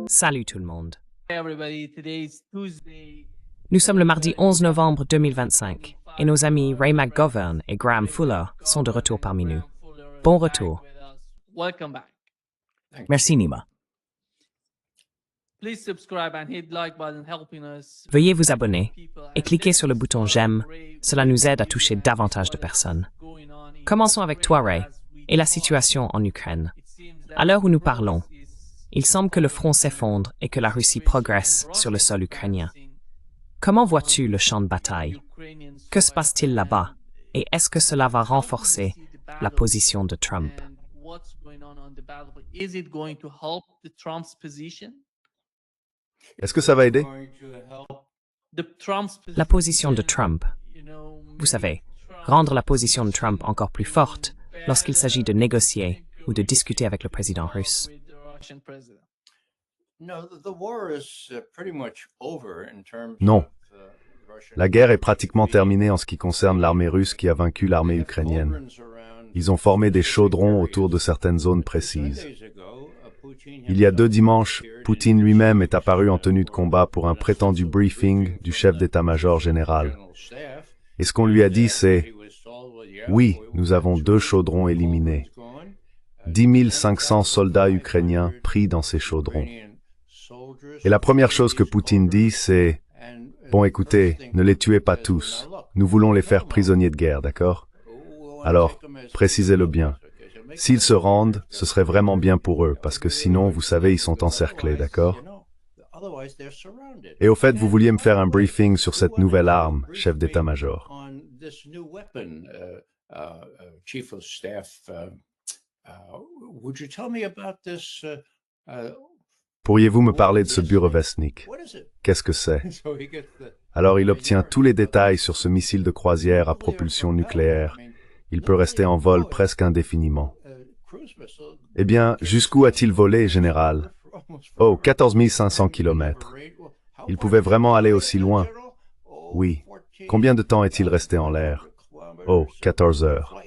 Salut tout le monde. Hey everybody, today is Tuesday. Nous sommes le mardi 11 novembre 2025 et nos amis Ray McGovern et Graham Fuller sont de retour parmi nous. Bon retour. Welcome back. Merci Nima. Please subscribe and hit like button helping us. Veuillez vous abonner et cliquez sur le bouton j'aime. Cela nous aide à toucher davantage de personnes. Commençons avec toi Ray et la situation en Ukraine. À l'heure où nous parlons, il semble que le front s'effondre et que la Russie progresse sur le sol ukrainien. Comment vois-tu le champ de bataille? Que se passe-t-il là-bas? Et est-ce que cela va renforcer la position de Trump? Is it going to help the Trump's position? Est-ce que ça va aider? La position de Trump, vous savez, rendre la position de Trump encore plus forte lorsqu'il s'agit de négocier ou de discuter avec le président russe. Non. La guerre est pratiquement terminée en ce qui concerne l'armée russe qui a vaincu l'armée ukrainienne. Ils ont formé des chaudrons autour de certaines zones précises. Il y a 2 dimanches, Poutine lui-même est apparu en tenue de combat pour un prétendu briefing du chef d'état-major général. Et ce qu'on lui a dit, c'est « Oui, nous avons 2 chaudrons éliminés. 10 500 soldats ukrainiens pris dans ces chaudrons. » Et la première chose que Poutine dit, c'est « Bon, écoutez, ne les tuez pas tous. Nous voulons les faire prisonniers de guerre, d'accord? Alors, précisez-le bien. S'ils se rendent, ce serait vraiment bien pour eux, parce que sinon, vous savez, ils sont encerclés, d'accord? Et au fait, vous vouliez me faire un briefing sur cette nouvelle arme, chef d'état-major. Pourriez-vous me parler de ce Burevestnik? Qu'est-ce que c'est? Alors il obtient tous les détails sur ce missile de croisière à propulsion nucléaire. Il peut rester en vol presque indéfiniment. Eh bien, jusqu'où a-t-il volé, général? Oh, 14 500 kilomètres. Il pouvait vraiment aller aussi loin? Oui. Combien de temps est-il resté en l'air? Oh, 14 heures.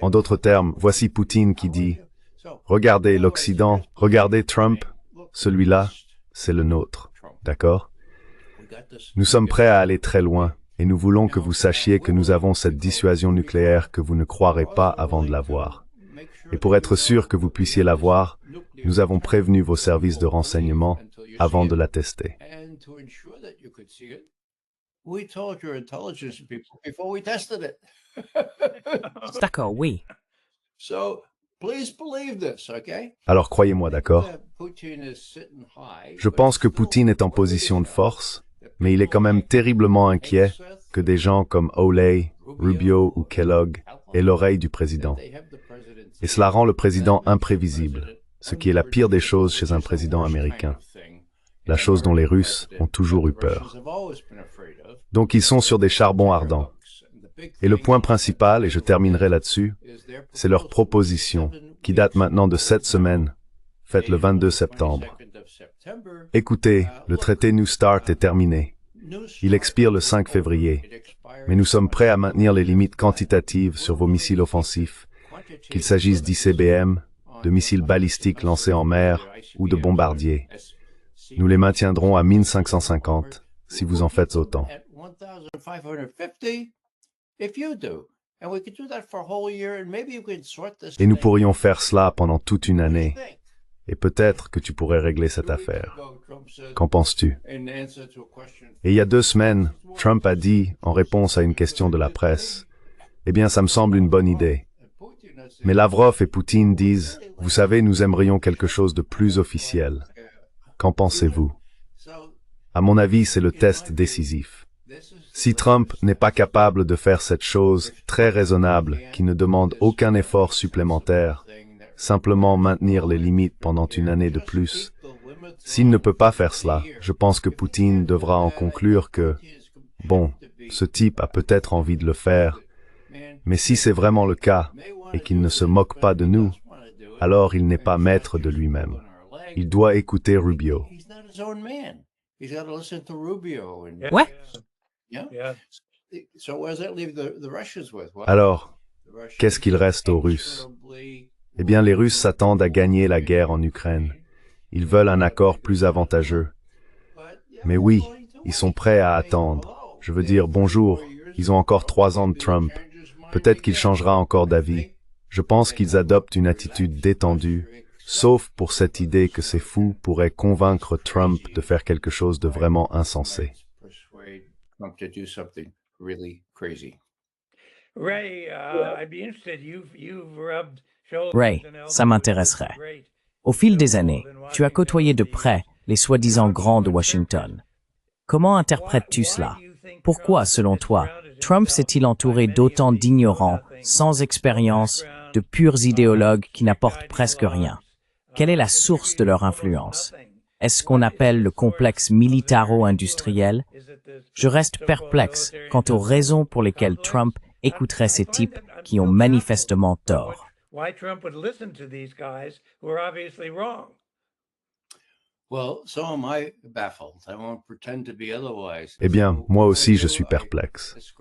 En d'autres termes, voici Poutine qui dit « Regardez l'Occident, regardez Trump, celui-là, c'est le nôtre. » D'accord? Nous sommes prêts à aller très loin, et nous voulons que vous sachiez que nous avons cette dissuasion nucléaire que vous ne croirez pas avant de l'avoir. Et pour être sûr que vous puissiez l'avoir, nous avons prévenu vos services de renseignement avant de la tester. D'accord, oui. Alors croyez-moi, d'accord? Je pense que Poutine est en position de force, mais il est quand même terriblement inquiet que des gens comme Oley, Rubio ou Kellogg aient l'oreille du président. Et cela rend le président imprévisible, ce qui est la pire des choses chez un président américain. La chose dont les Russes ont toujours eu peur. Donc ils sont sur des charbons ardents. Et le point principal, et je terminerai là-dessus, c'est leur proposition, qui date maintenant de 7 semaines, faite le 22 septembre. Écoutez, le traité New Start est terminé. Il expire le 5 février, mais nous sommes prêts à maintenir les limites quantitatives sur vos missiles offensifs, qu'il s'agisse d'ICBM, de missiles balistiques lancés en mer ou de bombardiers. Nous les maintiendrons à 1550, si vous en faites autant. Et nous pourrions faire cela pendant toute une année. Et peut-être que tu pourrais régler cette affaire. Qu'en penses-tu? Et il y a 2 semaines, Trump a dit, en réponse à une question de la presse, « Eh bien, ça me semble une bonne idée. » Mais Lavrov et Poutine disent, « Vous savez, nous aimerions quelque chose de plus officiel. » Qu'en pensez-vous? À mon avis, c'est le test décisif. Si Trump n'est pas capable de faire cette chose très raisonnable, qui ne demande aucun effort supplémentaire, simplement maintenir les limites pendant une année de plus, s'il ne peut pas faire cela, je pense que Poutine devra en conclure que, bon, ce type a peut-être envie de le faire, mais si c'est vraiment le cas, et qu'il ne se moque pas de nous, alors il n'est pas maître de lui-même. Il doit écouter Rubio. Ouais. Alors, qu'est-ce qu'il reste aux Russes? Eh bien, les Russes s'attendent à gagner la guerre en Ukraine. Ils veulent un accord plus avantageux. Mais oui, ils sont prêts à attendre. Je veux dire, bonjour, ils ont encore 3 ans de Trump. Peut-être qu'il changera encore d'avis. Je pense qu'ils adoptent une attitude détendue, sauf pour cette idée que ces fous pourraient convaincre Trump de faire quelque chose de vraiment insensé. Ray, ça m'intéresserait. Au fil des années, tu as côtoyé de près les soi-disant grands de Washington. Comment interprètes-tu cela? Pourquoi, selon toi, Trump s'est-il entouré d'autant d'ignorants, sans expérience, de purs idéologues qui n'apportent presque rien? Quelle est la source de leur influence? Est-ce ce qu'on appelle le complexe militaro-industriel? Je reste perplexe quant aux raisons pour lesquelles Trump écouterait ces types qui ont manifestement tort. Eh bien, moi aussi je suis perplexe.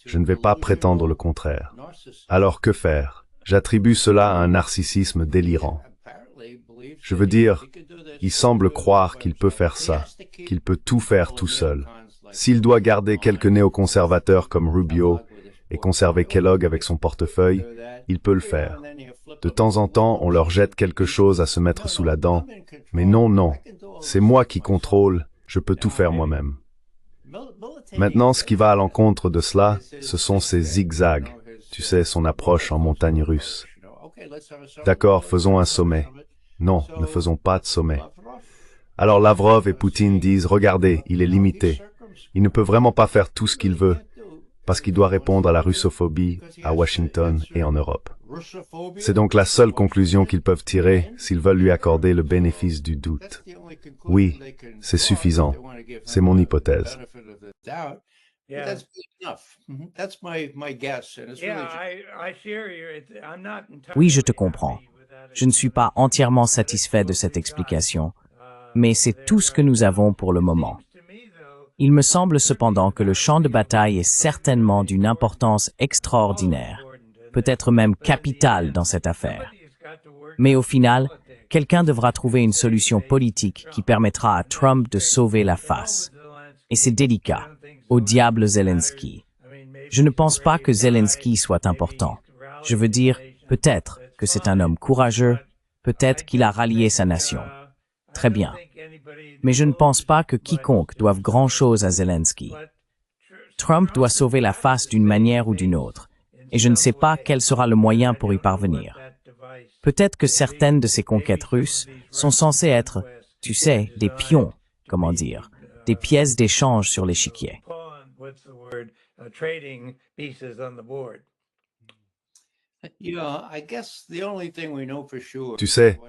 Je ne vais pas prétendre le contraire. Alors que faire? J'attribue cela à un narcissisme délirant. Je veux dire, il semble croire qu'il peut faire ça, qu'il peut tout faire tout seul. S'il doit garder quelques néoconservateurs comme Rubio et conserver Kellogg avec son portefeuille, il peut le faire. De temps en temps, on leur jette quelque chose à se mettre sous la dent, mais non, c'est moi qui contrôle, je peux tout faire moi-même. Maintenant, ce qui va à l'encontre de cela, ce sont ces zigzags, tu sais, son approche en montagne russe. D'accord, faisons un sommet. Non, ne faisons pas de sommet. Alors Lavrov et Poutine disent, regardez, il est limité. Il ne peut vraiment pas faire tout ce qu'il veut, parce qu'il doit répondre à la russophobie à Washington et en Europe. C'est donc la seule conclusion qu'ils peuvent tirer s'ils veulent lui accorder le bénéfice du doute. Oui, c'est suffisant. C'est mon hypothèse. Oui, je te comprends. Je ne suis pas entièrement satisfait de cette explication, mais c'est tout ce que nous avons pour le moment. Il me semble cependant que le champ de bataille est certainement d'une importance extraordinaire, peut-être même capitale dans cette affaire. Mais au final, quelqu'un devra trouver une solution politique qui permettra à Trump de sauver la face. Et c'est délicat. Au diable Zelensky. Je ne pense pas que Zelensky soit important. Je veux dire, peut-être que c'est un homme courageux, peut-être qu'il a rallié sa nation. Très bien. Mais je ne pense pas que quiconque doive grand-chose à Zelensky. Trump doit sauver la face d'une manière ou d'une autre, et je ne sais pas quel sera le moyen pour y parvenir. Peut-être que certaines de ces conquêtes russes sont censées être, tu sais, des pions, comment dire, des pièces d'échange sur l'échiquier. Tu sais,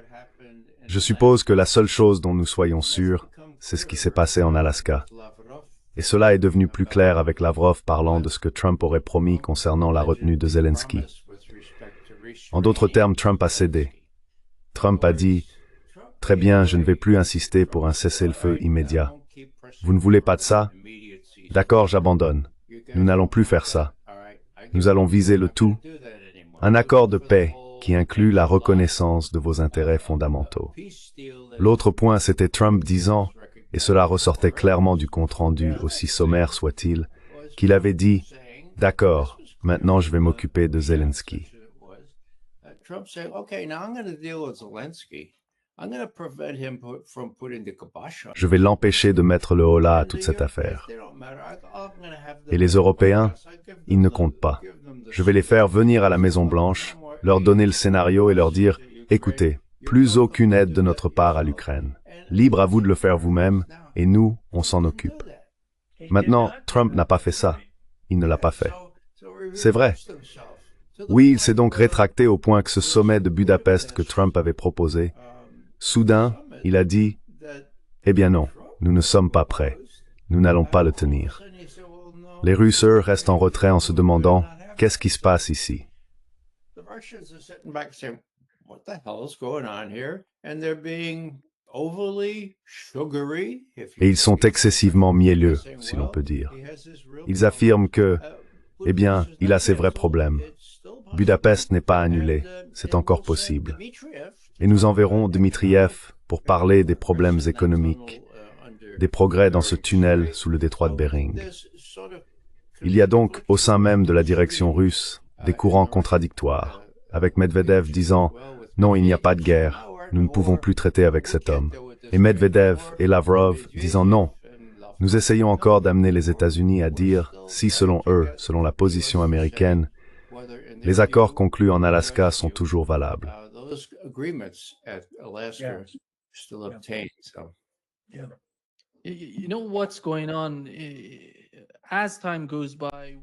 je suppose que la seule chose dont nous soyons sûrs, c'est ce qui s'est passé en Alaska. Et cela est devenu plus clair avec Lavrov parlant de ce que Trump aurait promis concernant la retenue de Zelensky. En d'autres termes, Trump a cédé. Trump a dit « Très bien, je ne vais plus insister pour un cessez-le-feu immédiat. Vous ne voulez pas de ça? D'accord, j'abandonne. Nous n'allons plus faire ça. Nous allons viser le tout. Un accord de paix qui inclut la reconnaissance de vos intérêts fondamentaux. » L'autre point, c'était Trump disant, et cela ressortait clairement du compte-rendu, aussi sommaire soit-il, qu'il avait dit « D'accord, maintenant je vais m'occuper de Zelensky. » Je vais l'empêcher de mettre le holà à toute cette affaire. Et les Européens, ils ne comptent pas. Je vais les faire venir à la Maison-Blanche, leur donner le scénario et leur dire « Écoutez, plus aucune aide de notre part à l'Ukraine. Libre à vous de le faire vous-même, et nous, on s'en occupe. » Maintenant, Trump n'a pas fait ça. Il ne l'a pas fait. C'est vrai. Oui, il s'est donc rétracté au point que ce sommet de Budapest que Trump avait proposé, soudain, il a dit « Eh bien non, nous ne sommes pas prêts. Nous n'allons pas le tenir. » Les Russes, eux, restent en retrait en se demandant « Qu'est-ce qui se passe ici ?» Et ils sont excessivement mielleux, si l'on peut dire. Ils affirment que, eh bien, il a ses vrais problèmes. Budapest n'est pas annulé, c'est encore possible. et nous enverrons Dmitriev pour parler des problèmes économiques, des progrès dans ce tunnel sous le détroit de Bering. Il y a donc, au sein même de la direction russe, des courants contradictoires, avec Medvedev disant « Non, il n'y a pas de guerre, nous ne pouvons plus traiter avec cet homme », et Medvedev et Lavrov disant « Non, nous essayons encore d'amener les États-Unis à dire si, selon eux, selon la position américaine, les accords conclus en Alaska sont toujours valables. »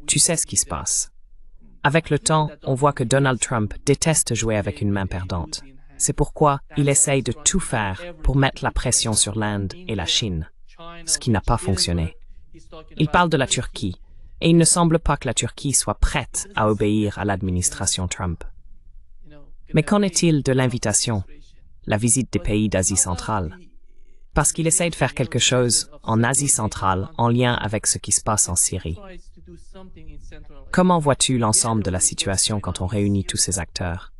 Tu sais ce qui se passe. Avec le temps, on voit que Donald Trump déteste jouer avec une main perdante. C'est pourquoi il essaye de tout faire pour mettre la pression sur l'Inde et la Chine, ce qui n'a pas fonctionné. Il parle de la Turquie, et il ne semble pas que la Turquie soit prête à obéir à l'administration Trump. Mais qu'en est-il de l'invitation, la visite des pays d'Asie centrale? Parce qu'il essaye de faire quelque chose en Asie centrale en lien avec ce qui se passe en Syrie. Comment vois-tu l'ensemble de la situation quand on réunit tous ces acteurs?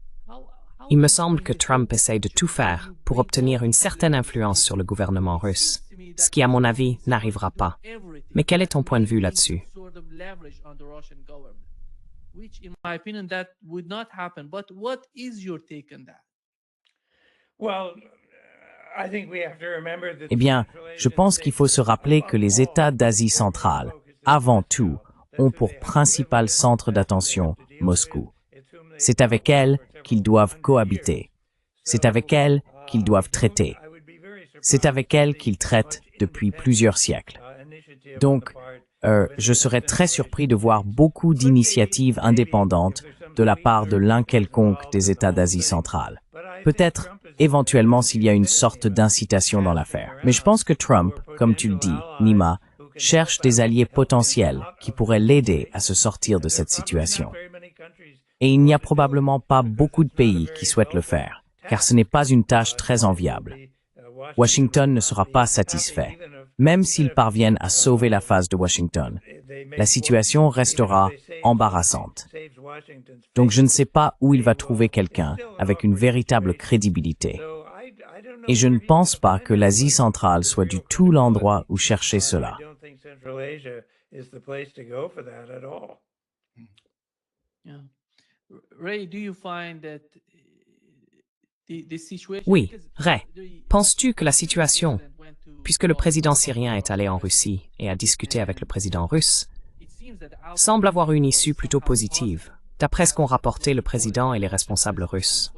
Il me semble que Trump essaye de tout faire pour obtenir une certaine influence sur le gouvernement russe, ce qui, à mon avis, n'arrivera pas. Mais quel est ton point de vue là-dessus? Eh bien, je pense qu'il faut se rappeler que les États d'Asie centrale, avant tout, ont pour principal centre d'attention Moscou. C'est avec elle qu'ils doivent cohabiter. C'est avec elle qu'ils doivent traiter. C'est avec elle qu'ils traitent depuis plusieurs siècles. Donc, je serais très surpris de voir beaucoup d'initiatives indépendantes de la part de l'un quelconque des États d'Asie centrale. Peut-être, éventuellement, s'il y a une sorte d'incitation dans l'affaire. Mais je pense que Trump, comme tu le dis, Nima, cherche des alliés potentiels qui pourraient l'aider à se sortir de cette situation. Et il n'y a probablement pas beaucoup de pays qui souhaitent le faire, car ce n'est pas une tâche très enviable. Washington ne sera pas satisfait. Même s'ils parviennent à sauver la face de Washington, la situation restera embarrassante. Donc je ne sais pas où il va trouver quelqu'un avec une véritable crédibilité. Et je ne pense pas que l'Asie centrale soit du tout l'endroit où chercher cela. Oui, Ray, penses-tu que la situation, puisque le président syrien est allé en Russie et a discuté avec le président russe, semble avoir une issue plutôt positive, d'après ce qu'ont rapporté le président et les responsables russes?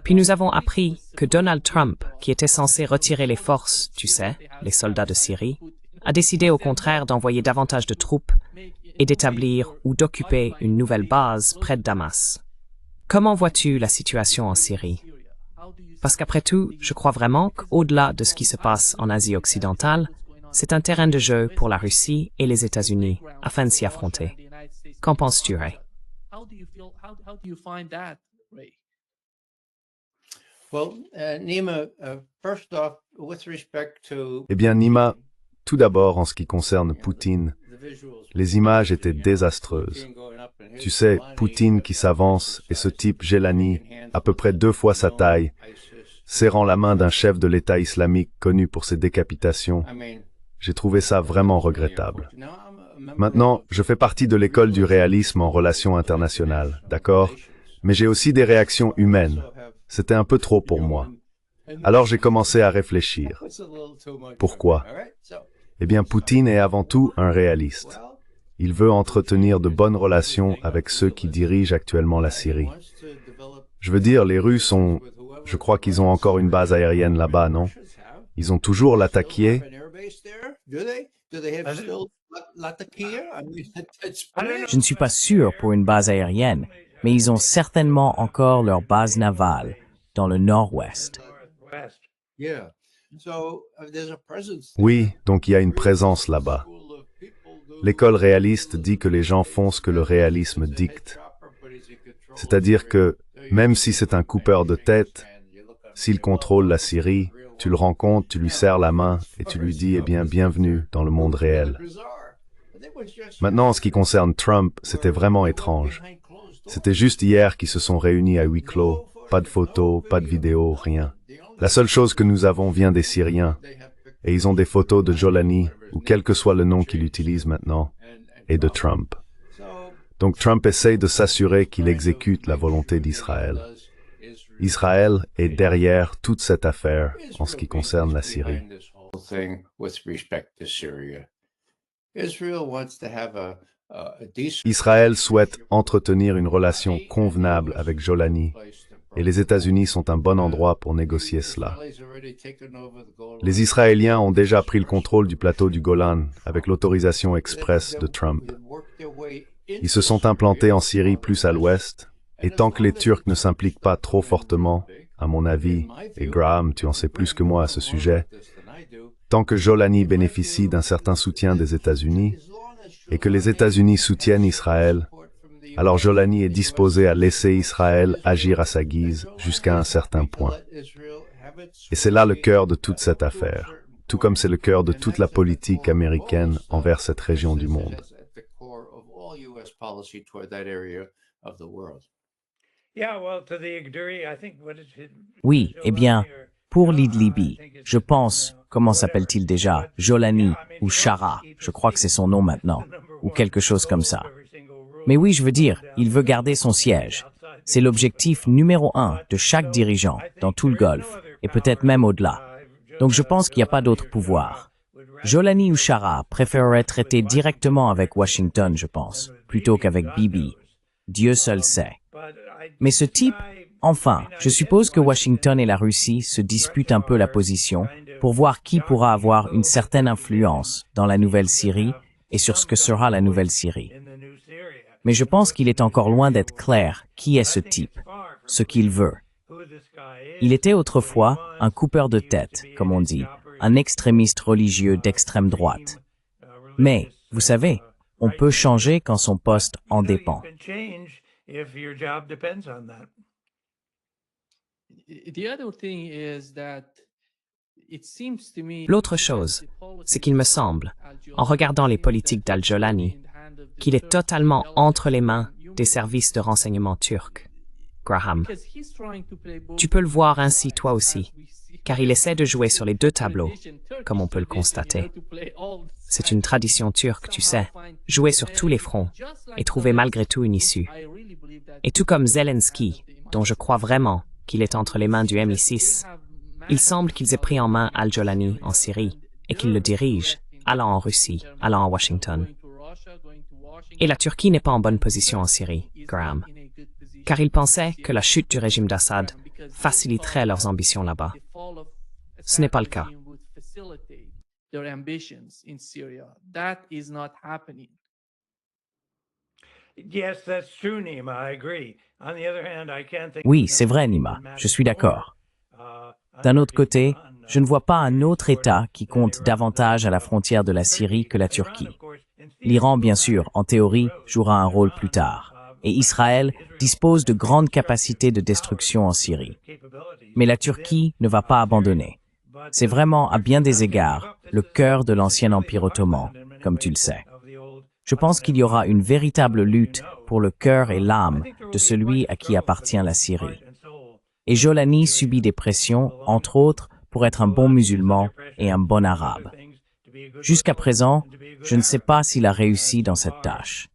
Puis nous avons appris que Donald Trump, qui était censé retirer les forces, tu sais, les soldats de Syrie, a décidé au contraire d'envoyer davantage de troupes et d'établir ou d'occuper une nouvelle base près de Damas. Comment vois-tu la situation en Syrie? Parce qu'après tout, je crois vraiment qu'au-delà de ce qui se passe en Asie occidentale, c'est un terrain de jeu pour la Russie et les États-Unis afin de s'y affronter. Qu'en penses-tu, Ray? Eh bien, Nima, tout d'abord, en ce qui concerne Poutine, les images étaient désastreuses. Tu sais, Poutine qui s'avance et ce type Gélani, à peu près 2 fois sa taille, serrant la main d'un chef de l'État islamique connu pour ses décapitations. J'ai trouvé ça vraiment regrettable. Maintenant, je fais partie de l'école du réalisme en relations internationales, d'accord? Mais j'ai aussi des réactions humaines. C'était un peu trop pour moi. Alors j'ai commencé à réfléchir. Pourquoi? Eh bien, Poutine est avant tout un réaliste. Il veut entretenir de bonnes relations avec ceux qui dirigent actuellement la Syrie. Je veux dire, les Russes ont... Je crois qu'ils ont encore une base aérienne là-bas, non? Ils ont toujours l'Atakié? Je ne suis pas sûr pour une base aérienne, mais ils ont certainement encore leur base navale dans le nord-ouest. Oui, donc il y a une présence là-bas. L'école réaliste dit que les gens font ce que le réalisme dicte. C'est-à-dire que, même si c'est un coupeur de tête, s'il contrôle la Syrie, tu le rencontres, tu lui serres la main et tu lui dis, eh bien, bienvenue dans le monde réel. Maintenant, en ce qui concerne Trump, c'était vraiment étrange. C'était juste hier qu'ils se sont réunis à huis clos. Pas de photos, pas de vidéos, rien. La seule chose que nous avons vient des Syriens. Et ils ont des photos de Jolani, ou quel que soit le nom qu'il utilise maintenant, et de Trump. Donc Trump essaye de s'assurer qu'il exécute la volonté d'Israël. Israël est derrière toute cette affaire en ce qui concerne la Syrie. Israël souhaite entretenir une relation convenable avec Jolani, et les États-Unis sont un bon endroit pour négocier cela. Les Israéliens ont déjà pris le contrôle du plateau du Golan avec l'autorisation express de Trump. Ils se sont implantés en Syrie plus à l'ouest, et tant que les Turcs ne s'impliquent pas trop fortement, à mon avis, et Graham, tu en sais plus que moi à ce sujet, tant que Jolani bénéficie d'un certain soutien des États-Unis, et que les États-Unis soutiennent Israël, alors Jolani est disposé à laisser Israël agir à sa guise jusqu'à un certain point. Et c'est là le cœur de toute cette affaire, tout comme c'est le cœur de toute la politique américaine envers cette région du monde. Oui, eh bien, pour l'Idlibi, je pense, comment s'appelle-t-il déjà, Jolani ou Shara, je crois que c'est son nom maintenant, ou quelque chose comme ça. Mais oui, je veux dire, il veut garder son siège. C'est l'objectif numéro 1 de chaque dirigeant dans tout le Golfe, et peut-être même au-delà. Donc je pense qu'il n'y a pas d'autre pouvoir. Jolani ou Shara préféreraient traiter directement avec Washington, je pense, plutôt qu'avec Bibi. Dieu seul sait. Mais ce type, enfin, je suppose que Washington et la Russie se disputent un peu la position pour voir qui pourra avoir une certaine influence dans la nouvelle Syrie et sur ce que sera la nouvelle Syrie. Mais je pense qu'il est encore loin d'être clair qui est ce type, ce qu'il veut. Il était autrefois un coupeur de tête, comme on dit, un extrémiste religieux d'extrême droite. Mais, vous savez, on peut changer quand son poste en dépend. L'autre chose, c'est qu'il me semble, en regardant les politiques d'Al-Jolani, qu'il est totalement entre les mains des services de renseignement turcs. Graham, tu peux le voir ainsi toi aussi, car il essaie de jouer sur les deux tableaux, comme on peut le constater. C'est une tradition turque, tu sais, jouer sur tous les fronts et trouver malgré tout une issue. Et tout comme Zelensky, dont je crois vraiment qu'il est entre les mains du MI6, il semble qu'ils aient pris en main Al-Jolani en Syrie et qu'ils le dirigent, allant en Russie, allant à Washington. Et la Turquie n'est pas en bonne position en Syrie, Graham, car ils pensaient que la chute du régime d'Assad faciliterait leurs ambitions là-bas. Ce n'est pas le cas. Oui, c'est vrai, Nima, je suis d'accord. D'un autre côté, je ne vois pas un autre État qui compte davantage à la frontière de la Syrie que la Turquie. L'Iran, bien sûr, en théorie, jouera un rôle plus tard. Et Israël dispose de grandes capacités de destruction en Syrie. Mais la Turquie ne va pas abandonner. C'est vraiment, à bien des égards, le cœur de l'ancien empire ottoman, comme tu le sais. Je pense qu'il y aura une véritable lutte pour le cœur et l'âme de celui à qui appartient la Syrie. Et Jolani subit des pressions, entre autres, pour être un bon musulman et un bon arabe. Jusqu'à présent, je ne sais pas s'il a réussi dans cette tâche.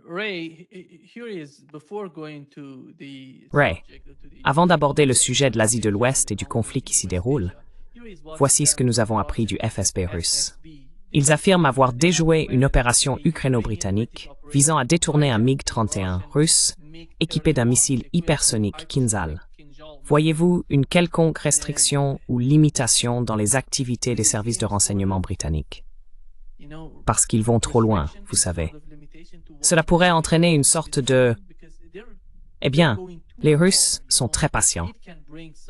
Ray, avant d'aborder le sujet de l'Asie de l'Ouest et du conflit qui s'y déroule, voici ce que nous avons appris du FSB russe. Ils affirment avoir déjoué une opération ukraino-britannique visant à détourner un MiG-31 russe équipé d'un missile hypersonique Kinzhal. Voyez-vous une quelconque restriction ou limitation dans les activités des services de renseignement britanniques? Parce qu'ils vont trop loin, vous savez. Cela pourrait entraîner une sorte de... Eh bien, les Russes sont très patients.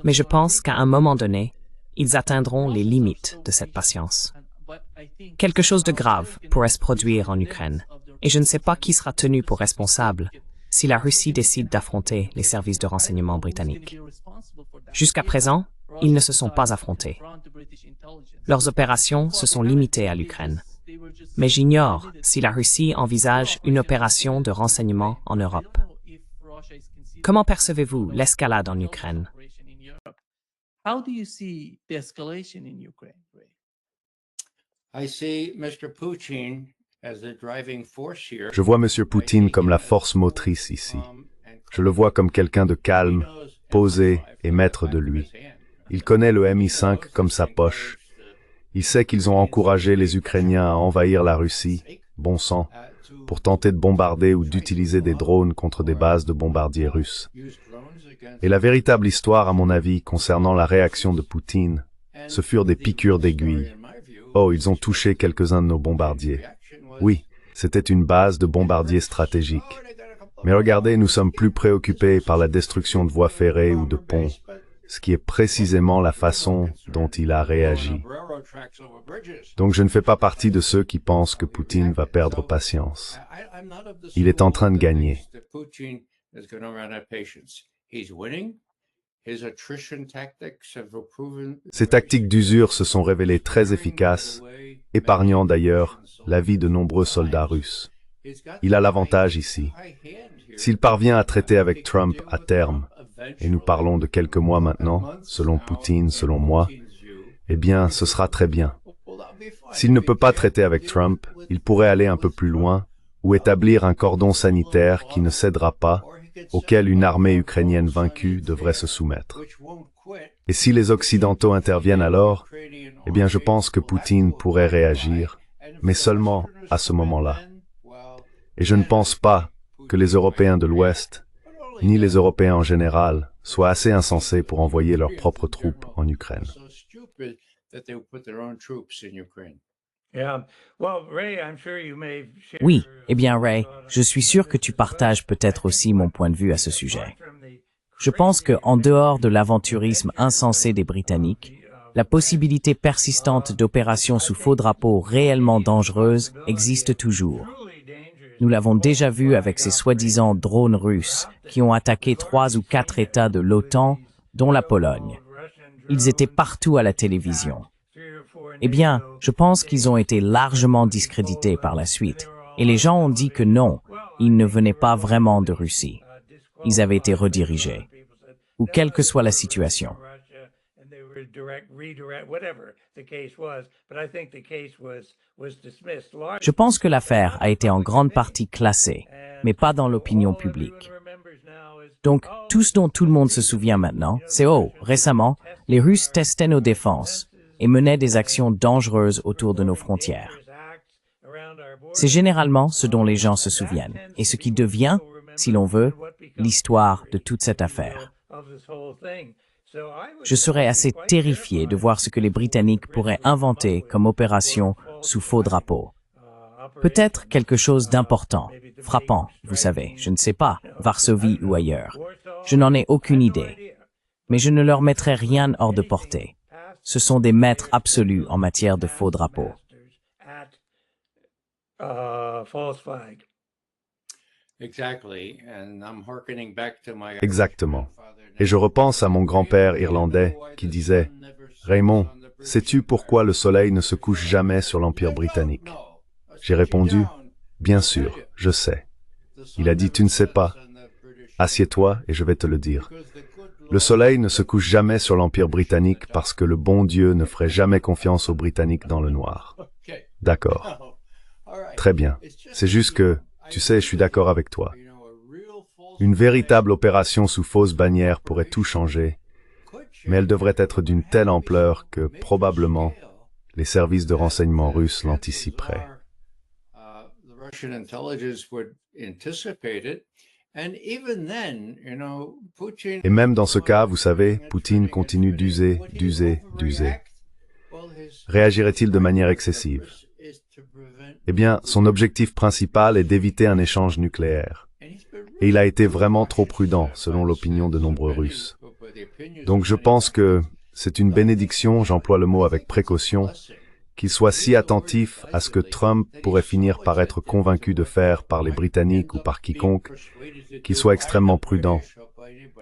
Mais je pense qu'à un moment donné, ils atteindront les limites de cette patience. Quelque chose de grave pourrait se produire en Ukraine, et je ne sais pas qui sera tenu pour responsable si la Russie décide d'affronter les services de renseignement britanniques. Jusqu'à présent, ils ne se sont pas affrontés. Leurs opérations se sont limitées à l'Ukraine. Mais j'ignore si la Russie envisage une opération de renseignement en Europe. Comment percevez-vous l'escalade en Ukraine? How do you see the escalation in Ukraine, Ray? Je vois M. Poutine comme la force motrice ici. Je le vois comme quelqu'un de calme, posé et maître de lui. Il connaît le Mi-5 comme sa poche. Il sait qu'ils ont encouragé les Ukrainiens à envahir la Russie, bon sang, pour tenter de bombarder ou d'utiliser des drones contre des bases de bombardiers russes. Et la véritable histoire, à mon avis, concernant la réaction de Poutine, ce furent des piqûres d'aiguilles. Oh, ils ont touché quelques-uns de nos bombardiers. Oui, c'était une base de bombardiers stratégiques. Mais regardez, nous sommes plus préoccupés par la destruction de voies ferrées ou de ponts, ce qui est précisément la façon dont il a réagi. Donc je ne fais pas partie de ceux qui pensent que Poutine va perdre patience. Il est en train de gagner. Ces tactiques d'usure se sont révélées très efficaces, épargnant d'ailleurs la vie de nombreux soldats russes. Il a l'avantage ici. S'il parvient à traiter avec Trump à terme, et nous parlons de quelques mois maintenant, selon Poutine, selon moi, eh bien, ce sera très bien. S'il ne peut pas traiter avec Trump, il pourrait aller un peu plus loin, ou établir un cordon sanitaire qui ne cédera pas, auquel une armée ukrainienne vaincue devrait se soumettre. Et si les Occidentaux interviennent alors, eh bien je pense que Poutine pourrait réagir, mais seulement à ce moment-là. Et je ne pense pas que les Européens de l'Ouest, ni les Européens en général, soient assez insensés pour envoyer leurs propres troupes en Ukraine. Oui, eh bien Ray, je suis sûr que tu partages peut-être aussi mon point de vue à ce sujet. Je pense que, en dehors de l'aventurisme insensé des Britanniques, la possibilité persistante d'opérations sous faux drapeau réellement dangereuses existe toujours. Nous l'avons déjà vu avec ces soi-disant drones russes qui ont attaqué 3 ou 4 États de l'OTAN, dont la Pologne. Ils étaient partout à la télévision. Eh bien, je pense qu'ils ont été largement discrédités par la suite. Et les gens ont dit que non, ils ne venaient pas vraiment de Russie. Ils avaient été redirigés. Ou quelle que soit la situation. Je pense que l'affaire a été en grande partie classée, mais pas dans l'opinion publique. Donc, tout ce dont tout le monde se souvient maintenant, c'est récemment, les Russes testaient nos défenses et menaient des actions dangereuses autour de nos frontières. C'est généralement ce dont les gens se souviennent, et ce qui devient, si l'on veut, l'histoire de toute cette affaire. Je serais assez terrifié de voir ce que les Britanniques pourraient inventer comme opération sous faux drapeau. Peut-être quelque chose d'important, frappant, vous savez, je ne sais pas, Varsovie ou ailleurs. Je n'en ai aucune idée. Mais je ne leur mettrai rien hors de portée. Ce sont des maîtres absolus en matière de faux drapeaux. Exactement. Et je repense à mon grand-père irlandais qui disait « Raymond, sais-tu pourquoi le soleil ne se couche jamais sur l'Empire britannique ?» J'ai répondu « Bien sûr, je sais. » Il a dit « Tu ne sais pas. Assieds-toi et je vais te le dire. Le soleil ne se couche jamais sur l'Empire britannique parce que le bon Dieu ne ferait jamais confiance aux Britanniques dans le noir. » D'accord. Très bien. C'est juste que, tu sais, je suis d'accord avec toi. Une véritable opération sous fausse bannière pourrait tout changer, mais elle devrait être d'une telle ampleur que, probablement, les services de renseignement russes l'anticiperaient. Et même dans ce cas, vous savez, Poutine continue d'user. Réagirait-il de manière excessive? Eh bien, son objectif principal est d'éviter un échange nucléaire. Et il a été vraiment trop prudent, selon l'opinion de nombreux Russes. Donc je pense que c'est une bénédiction, j'emploie le mot avec précaution, qu'il soit si attentif à ce que Trump pourrait finir par être convaincu de faire par les Britanniques ou par quiconque, qu'il soit extrêmement prudent,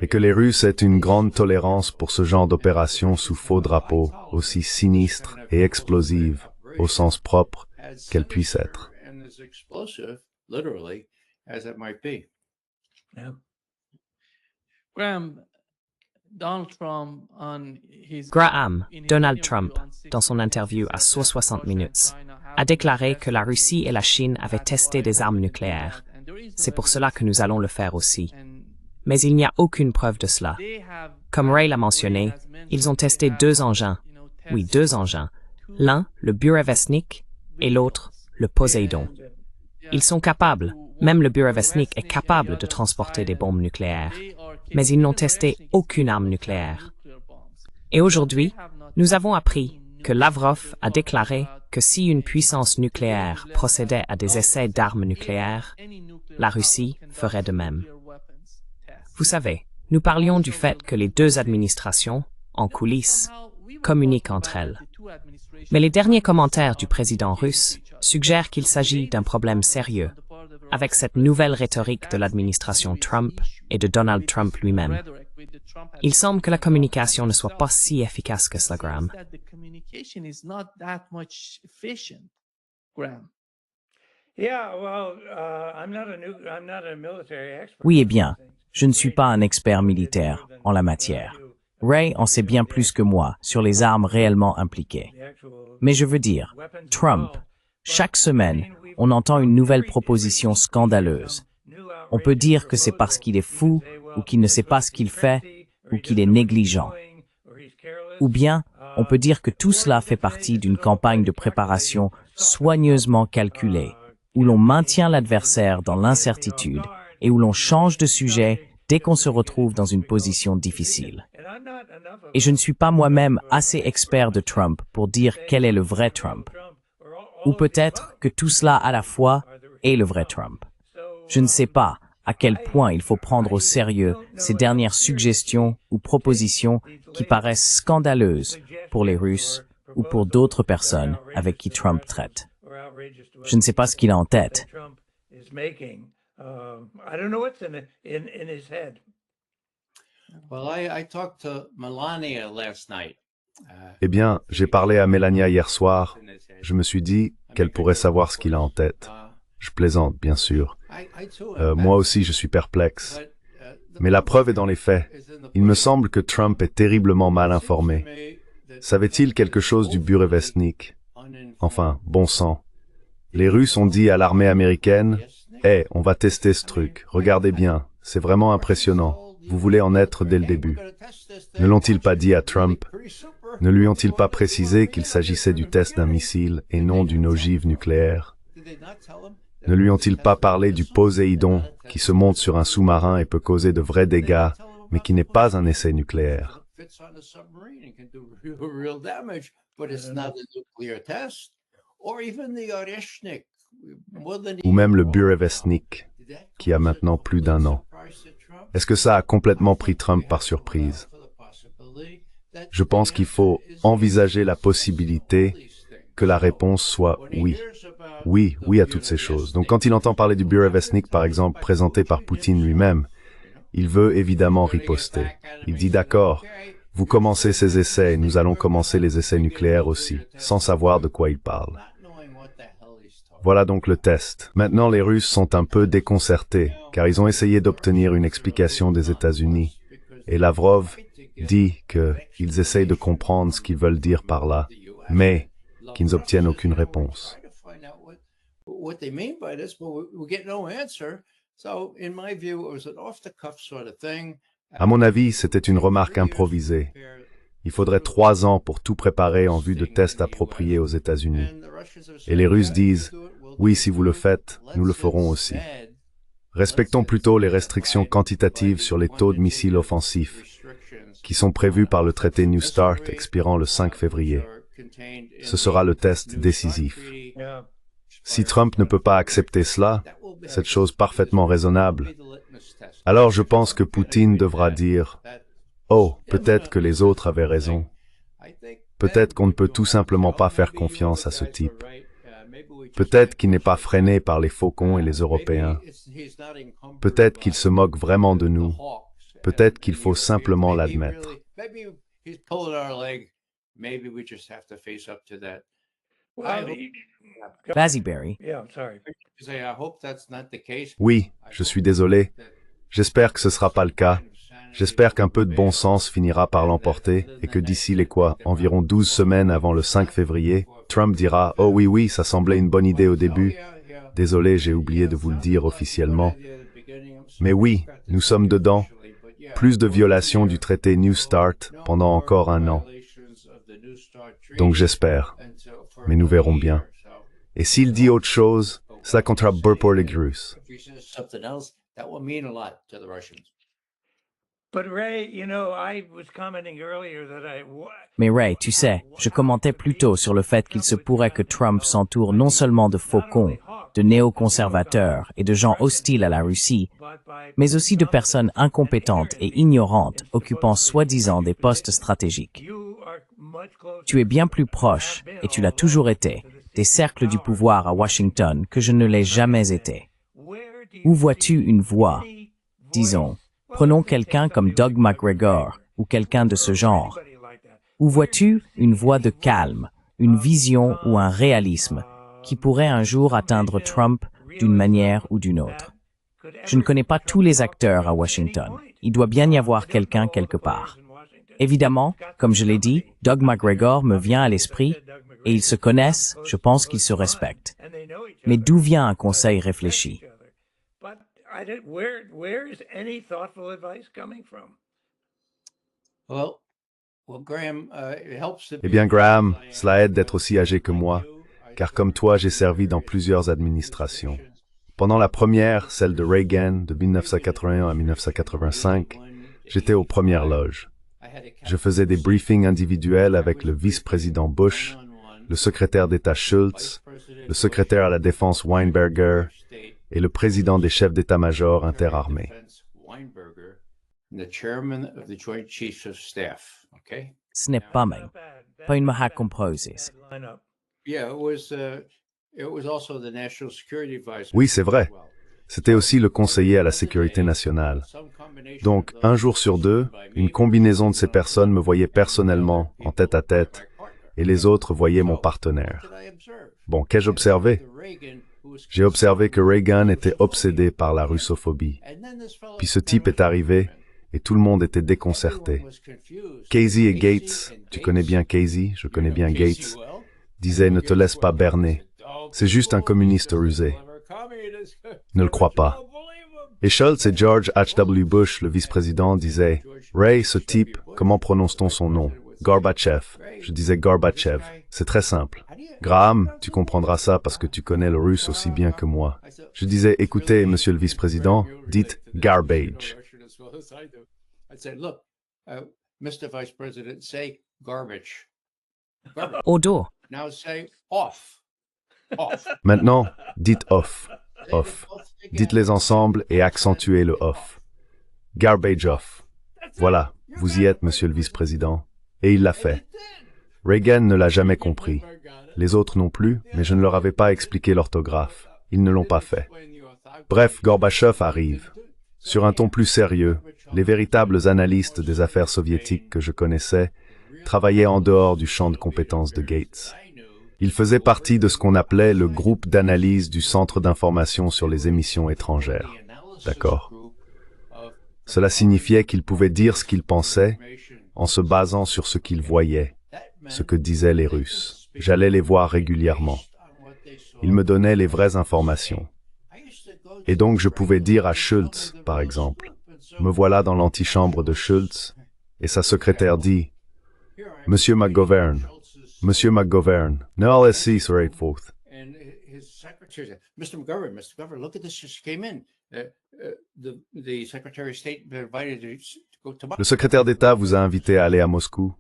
et que les Russes aient une grande tolérance pour ce genre d'opération sous faux drapeau, aussi sinistre et explosive, au sens propre, qu'elle puisse être. Graham, Donald Trump, dans son interview à 160 minutes, a déclaré que la Russie et la Chine avaient testé des armes nucléaires. C'est pour cela que nous allons le faire aussi. Mais il n'y a aucune preuve de cela. Comme Ray l'a mentionné, ils ont testé 2 engins. Oui, 2 engins. L'un, le Burevestnik, et l'autre, le Poséidon. Ils sont capables, même le Burevestnik est capable de transporter des bombes nucléaires. Mais ils n'ont testé aucune arme nucléaire. Et aujourd'hui, nous avons appris que Lavrov a déclaré que si une puissance nucléaire procédait à des essais d'armes nucléaires, la Russie ferait de même. Vous savez, nous parlions du fait que les 2 administrations, en coulisses, communiquent entre elles. Mais les derniers commentaires du président russe suggèrent qu'il s'agit d'un problème sérieux, avec cette nouvelle rhétorique de l'administration Trump et de Donald Trump lui-même. Il semble que la communication ne soit pas si efficace que cela, Graham. Oui, eh bien, je ne suis pas un expert militaire en la matière. Ray en sait bien plus que moi sur les armes réellement impliquées. Mais je veux dire, Trump, chaque semaine, on entend une nouvelle proposition scandaleuse. On peut dire que c'est parce qu'il est fou, ou qu'il ne sait pas ce qu'il fait, ou qu'il est négligent. Ou bien, on peut dire que tout cela fait partie d'une campagne de préparation soigneusement calculée, où l'on maintient l'adversaire dans l'incertitude et où l'on change de sujet dès qu'on se retrouve dans une position difficile. Et je ne suis pas moi-même assez expert de Trump pour dire quel est le vrai Trump. Ou peut-être que tout cela à la fois est le vrai Trump. Je ne sais pas à quel point il faut prendre au sérieux ces dernières suggestions ou propositions qui paraissent scandaleuses pour les Russes ou pour d'autres personnes avec qui Trump traite. Je ne sais pas ce qu'il a en tête. Eh bien, j'ai parlé à Melania hier soir. Je me suis dit qu'elle pourrait savoir ce qu'il a en tête. Je plaisante, bien sûr. Moi aussi, je suis perplexe. Mais la preuve est dans les faits. Il me semble que Trump est terriblement mal informé. Savait-il quelque chose du Burevestnik? Enfin, bon sang. Les Russes ont dit à l'armée américaine, « Hey, on va tester ce truc. Regardez bien, c'est vraiment impressionnant. Vous voulez en être dès le début. » Ne l'ont-ils pas dit à Trump? Ne lui ont-ils pas précisé qu'il s'agissait du test d'un missile et non d'une ogive nucléaire? Ne lui ont-ils pas parlé du Poséidon qui se monte sur un sous-marin et peut causer de vrais dégâts, mais qui n'est pas un essai nucléaire? Ou même le Burevestnik, qui a maintenant plus d'1 an. Est-ce que ça a complètement pris Trump par surprise? Je pense qu'il faut envisager la possibilité que la réponse soit oui. Oui, oui à toutes ces choses. Donc quand il entend parler du Burevestnik, par exemple, présenté par Poutine lui-même, il veut évidemment riposter. Il dit d'accord, vous commencez ces essais et nous allons commencer les essais nucléaires aussi, sans savoir de quoi il parle. Voilà donc le test. Maintenant, les Russes sont un peu déconcertés, car ils ont essayé d'obtenir une explication des États-Unis. Et Lavrov dit qu'ils essayent de comprendre ce qu'ils veulent dire par là, mais qu'ils n'obtiennent aucune réponse. À mon avis, c'était une remarque improvisée. Il faudrait 3 ans pour tout préparer en vue de tests appropriés aux États-Unis. Et les Russes disent, oui, si vous le faites, nous le ferons aussi. Respectons plutôt les restrictions quantitatives sur les taux de missiles offensifs, qui sont prévus par le traité New START expirant le 5 février. Ce sera le test décisif. Si Trump ne peut pas accepter cela, cette chose parfaitement raisonnable, alors je pense que Poutine devra dire « Oh, peut-être que les autres avaient raison. Peut-être qu'on ne peut tout simplement pas faire confiance à ce type. Peut-être qu'il n'est pas freiné par les faucons et les Européens. Peut-être qu'il se moque vraiment de nous. Peut-être qu'il faut simplement l'admettre. » Vas-y, Barry. Oui, je suis désolé. J'espère que ce sera pas le cas. J'espère qu'un peu de bon sens finira par l'emporter et que d'ici environ 12 semaines avant le 5 février, Trump dira « Oh oui, oui, ça semblait une bonne idée au début. Désolé, j'ai oublié de vous le dire officiellement. Mais oui, nous sommes dedans. Plus de violations du traité New Start pendant encore un an. Donc j'espère. Mais nous verrons bien. Et s'il dit autre chose, ça comptera pour les Russes. » Mais Ray, tu sais, je commentais plus tôt sur le fait qu'il se pourrait que Trump s'entoure non seulement de faucons, de néoconservateurs et de gens hostiles à la Russie, mais aussi de personnes incompétentes et ignorantes occupant soi-disant des postes stratégiques. Tu es bien plus proche, et tu l'as toujours été, des cercles du pouvoir à Washington que je ne l'ai jamais été. Où vois-tu une voix, disons, prenons quelqu'un comme Doug McGregor ou quelqu'un de ce genre. Où vois-tu une voix de calme, une vision ou un réalisme qui pourrait un jour atteindre Trump d'une manière ou d'une autre? Je ne connais pas tous les acteurs à Washington. Il doit bien y avoir quelqu'un quelque part. Évidemment, comme je l'ai dit, Doug McGregor me vient à l'esprit et ils se connaissent, je pense qu'ils se respectent. Mais d'où vient un conseil réfléchi? Eh bien, Graham, cela aide d'être aussi âgé que moi, car comme toi, j'ai servi dans plusieurs administrations. Pendant la première, celle de Reagan, de 1981 à 1985, j'étais aux premières loges. Je faisais des briefings individuels avec le vice-président Bush, le secrétaire d'État Schultz, le secrétaire à la Défense Weinberger et le président des chefs d'état-major interarmés. Ce n'est pas même, pas une maha composée. Oui, c'est vrai. C'était aussi le conseiller à la sécurité nationale. Donc, un jour sur deux, une combinaison de ces personnes me voyait personnellement, en tête-à-tête, et les autres voyaient mon partenaire. Bon, qu'ai-je observé? J'ai observé que Reagan était obsédé par la russophobie. Puis ce type est arrivé, et tout le monde était déconcerté. Casey et Gates, tu connais bien Casey, je connais bien Gates, disaient « Ne te laisse pas berner. C'est juste un communiste rusé. Ne le crois pas. » Et Schultz et George H.W. Bush, le vice-président, disaient « Ray, ce type, comment prononce-t-on son nom? Gorbatchev. » Je disais Gorbatchev. C'est très simple. Graham, tu comprendras ça parce que tu connais le russe aussi bien que moi. Je disais « Écoutez, monsieur le vice-président, dites garbage. » Au dos. Maintenant, dites off. Off. Dites-les ensemble et accentuez le off. Garbage off. Voilà, vous y êtes, monsieur le vice-président. Et il l'a fait. Reagan ne l'a jamais compris. Les autres non plus, mais je ne leur avais pas expliqué l'orthographe. Ils ne l'ont pas fait. Bref, Gorbatchev arrive. Sur un ton plus sérieux, les véritables analystes des affaires soviétiques que je connaissais travaillaient en dehors du champ de compétences de Gates. Il faisait partie de ce qu'on appelait le groupe d'analyse du Centre d'information sur les émissions étrangères. D'accord? Cela signifiait qu'il pouvait dire ce qu'il pensait en se basant sur ce qu'il voyait, ce que disaient les Russes. J'allais les voir régulièrement. Ils me donnaient les vraies informations. Et donc je pouvais dire à Schultz, par exemple, « Me voilà dans l'antichambre de Schultz, et sa secrétaire dit, « Monsieur McGovern, Monsieur McGovern, ne laissez sur 8/4. » Le secrétaire d'État vous a invité à aller à Moscou.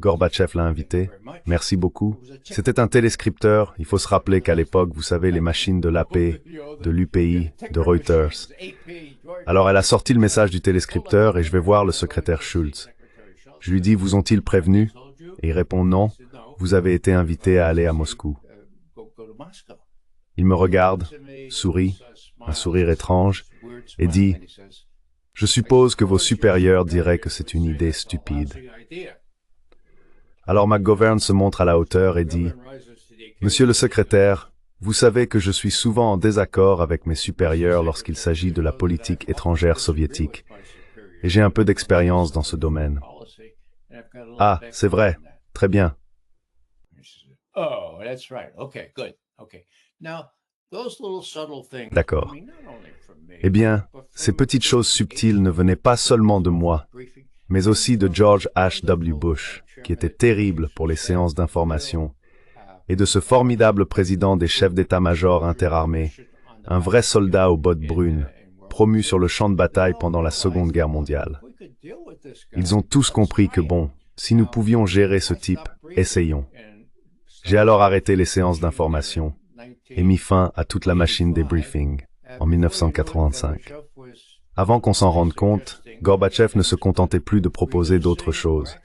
Gorbatchev l'a invité. Merci beaucoup. C'était un téléscripteur. Il faut se rappeler qu'à l'époque, vous savez, les machines de l'AP, de l'UPI, de Reuters. Alors elle a sorti le message du téléscripteur et je vais voir le secrétaire Schultz. Je lui dis, vous ont-ils prévenu? Et il répond non. Vous avez été invité à aller à Moscou. Il me regarde, sourit, un sourire étrange, et dit « Je suppose que vos supérieurs diraient que c'est une idée stupide. » Alors McGovern se montre à la hauteur et dit Monsieur le secrétaire, vous savez que je suis souvent en désaccord avec mes supérieurs lorsqu'il s'agit de la politique étrangère soviétique, et j'ai un peu d'expérience dans ce domaine. Ah, c'est vrai. Très bien. D'accord. Eh bien, ces petites choses subtiles ne venaient pas seulement de moi, mais aussi de George H.W. Bush, qui était terrible pour les séances d'information, et de ce formidable président des chefs d'état-major interarmés, un vrai soldat aux bottes brunes, promu sur le champ de bataille pendant la Seconde Guerre mondiale. Ils ont tous compris que bon, si nous pouvions gérer ce type, essayons. J'ai alors arrêté les séances d'information et mis fin à toute la machine des briefings en 1985. Avant qu'on s'en rende compte, Gorbatchev ne se contentait plus de proposer d'autres choses.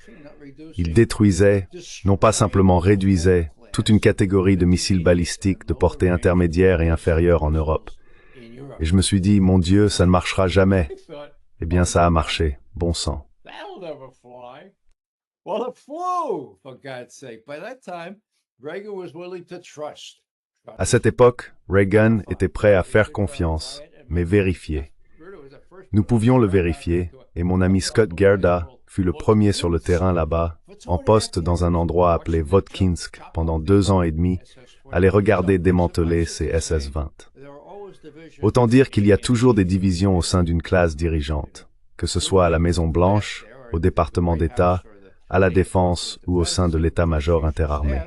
Il détruisait, non pas simplement réduisait, toute une catégorie de missiles balistiques de portée intermédiaire et inférieure en Europe. Et je me suis dit, mon Dieu, ça ne marchera jamais. Eh bien, ça a marché. Bon sang. À cette époque, Reagan était prêt à faire confiance, mais vérifier. Nous pouvions le vérifier, et mon ami Scott Gerda fut le premier sur le terrain là-bas, en poste dans un endroit appelé Votkinsk pendant 2 ans et demi, à les regarder démanteler ces SS-20. Autant dire qu'il y a toujours des divisions au sein d'une classe dirigeante, que ce soit à la Maison-Blanche, au département d'État, à la Défense ou au sein de l'État-major interarmé.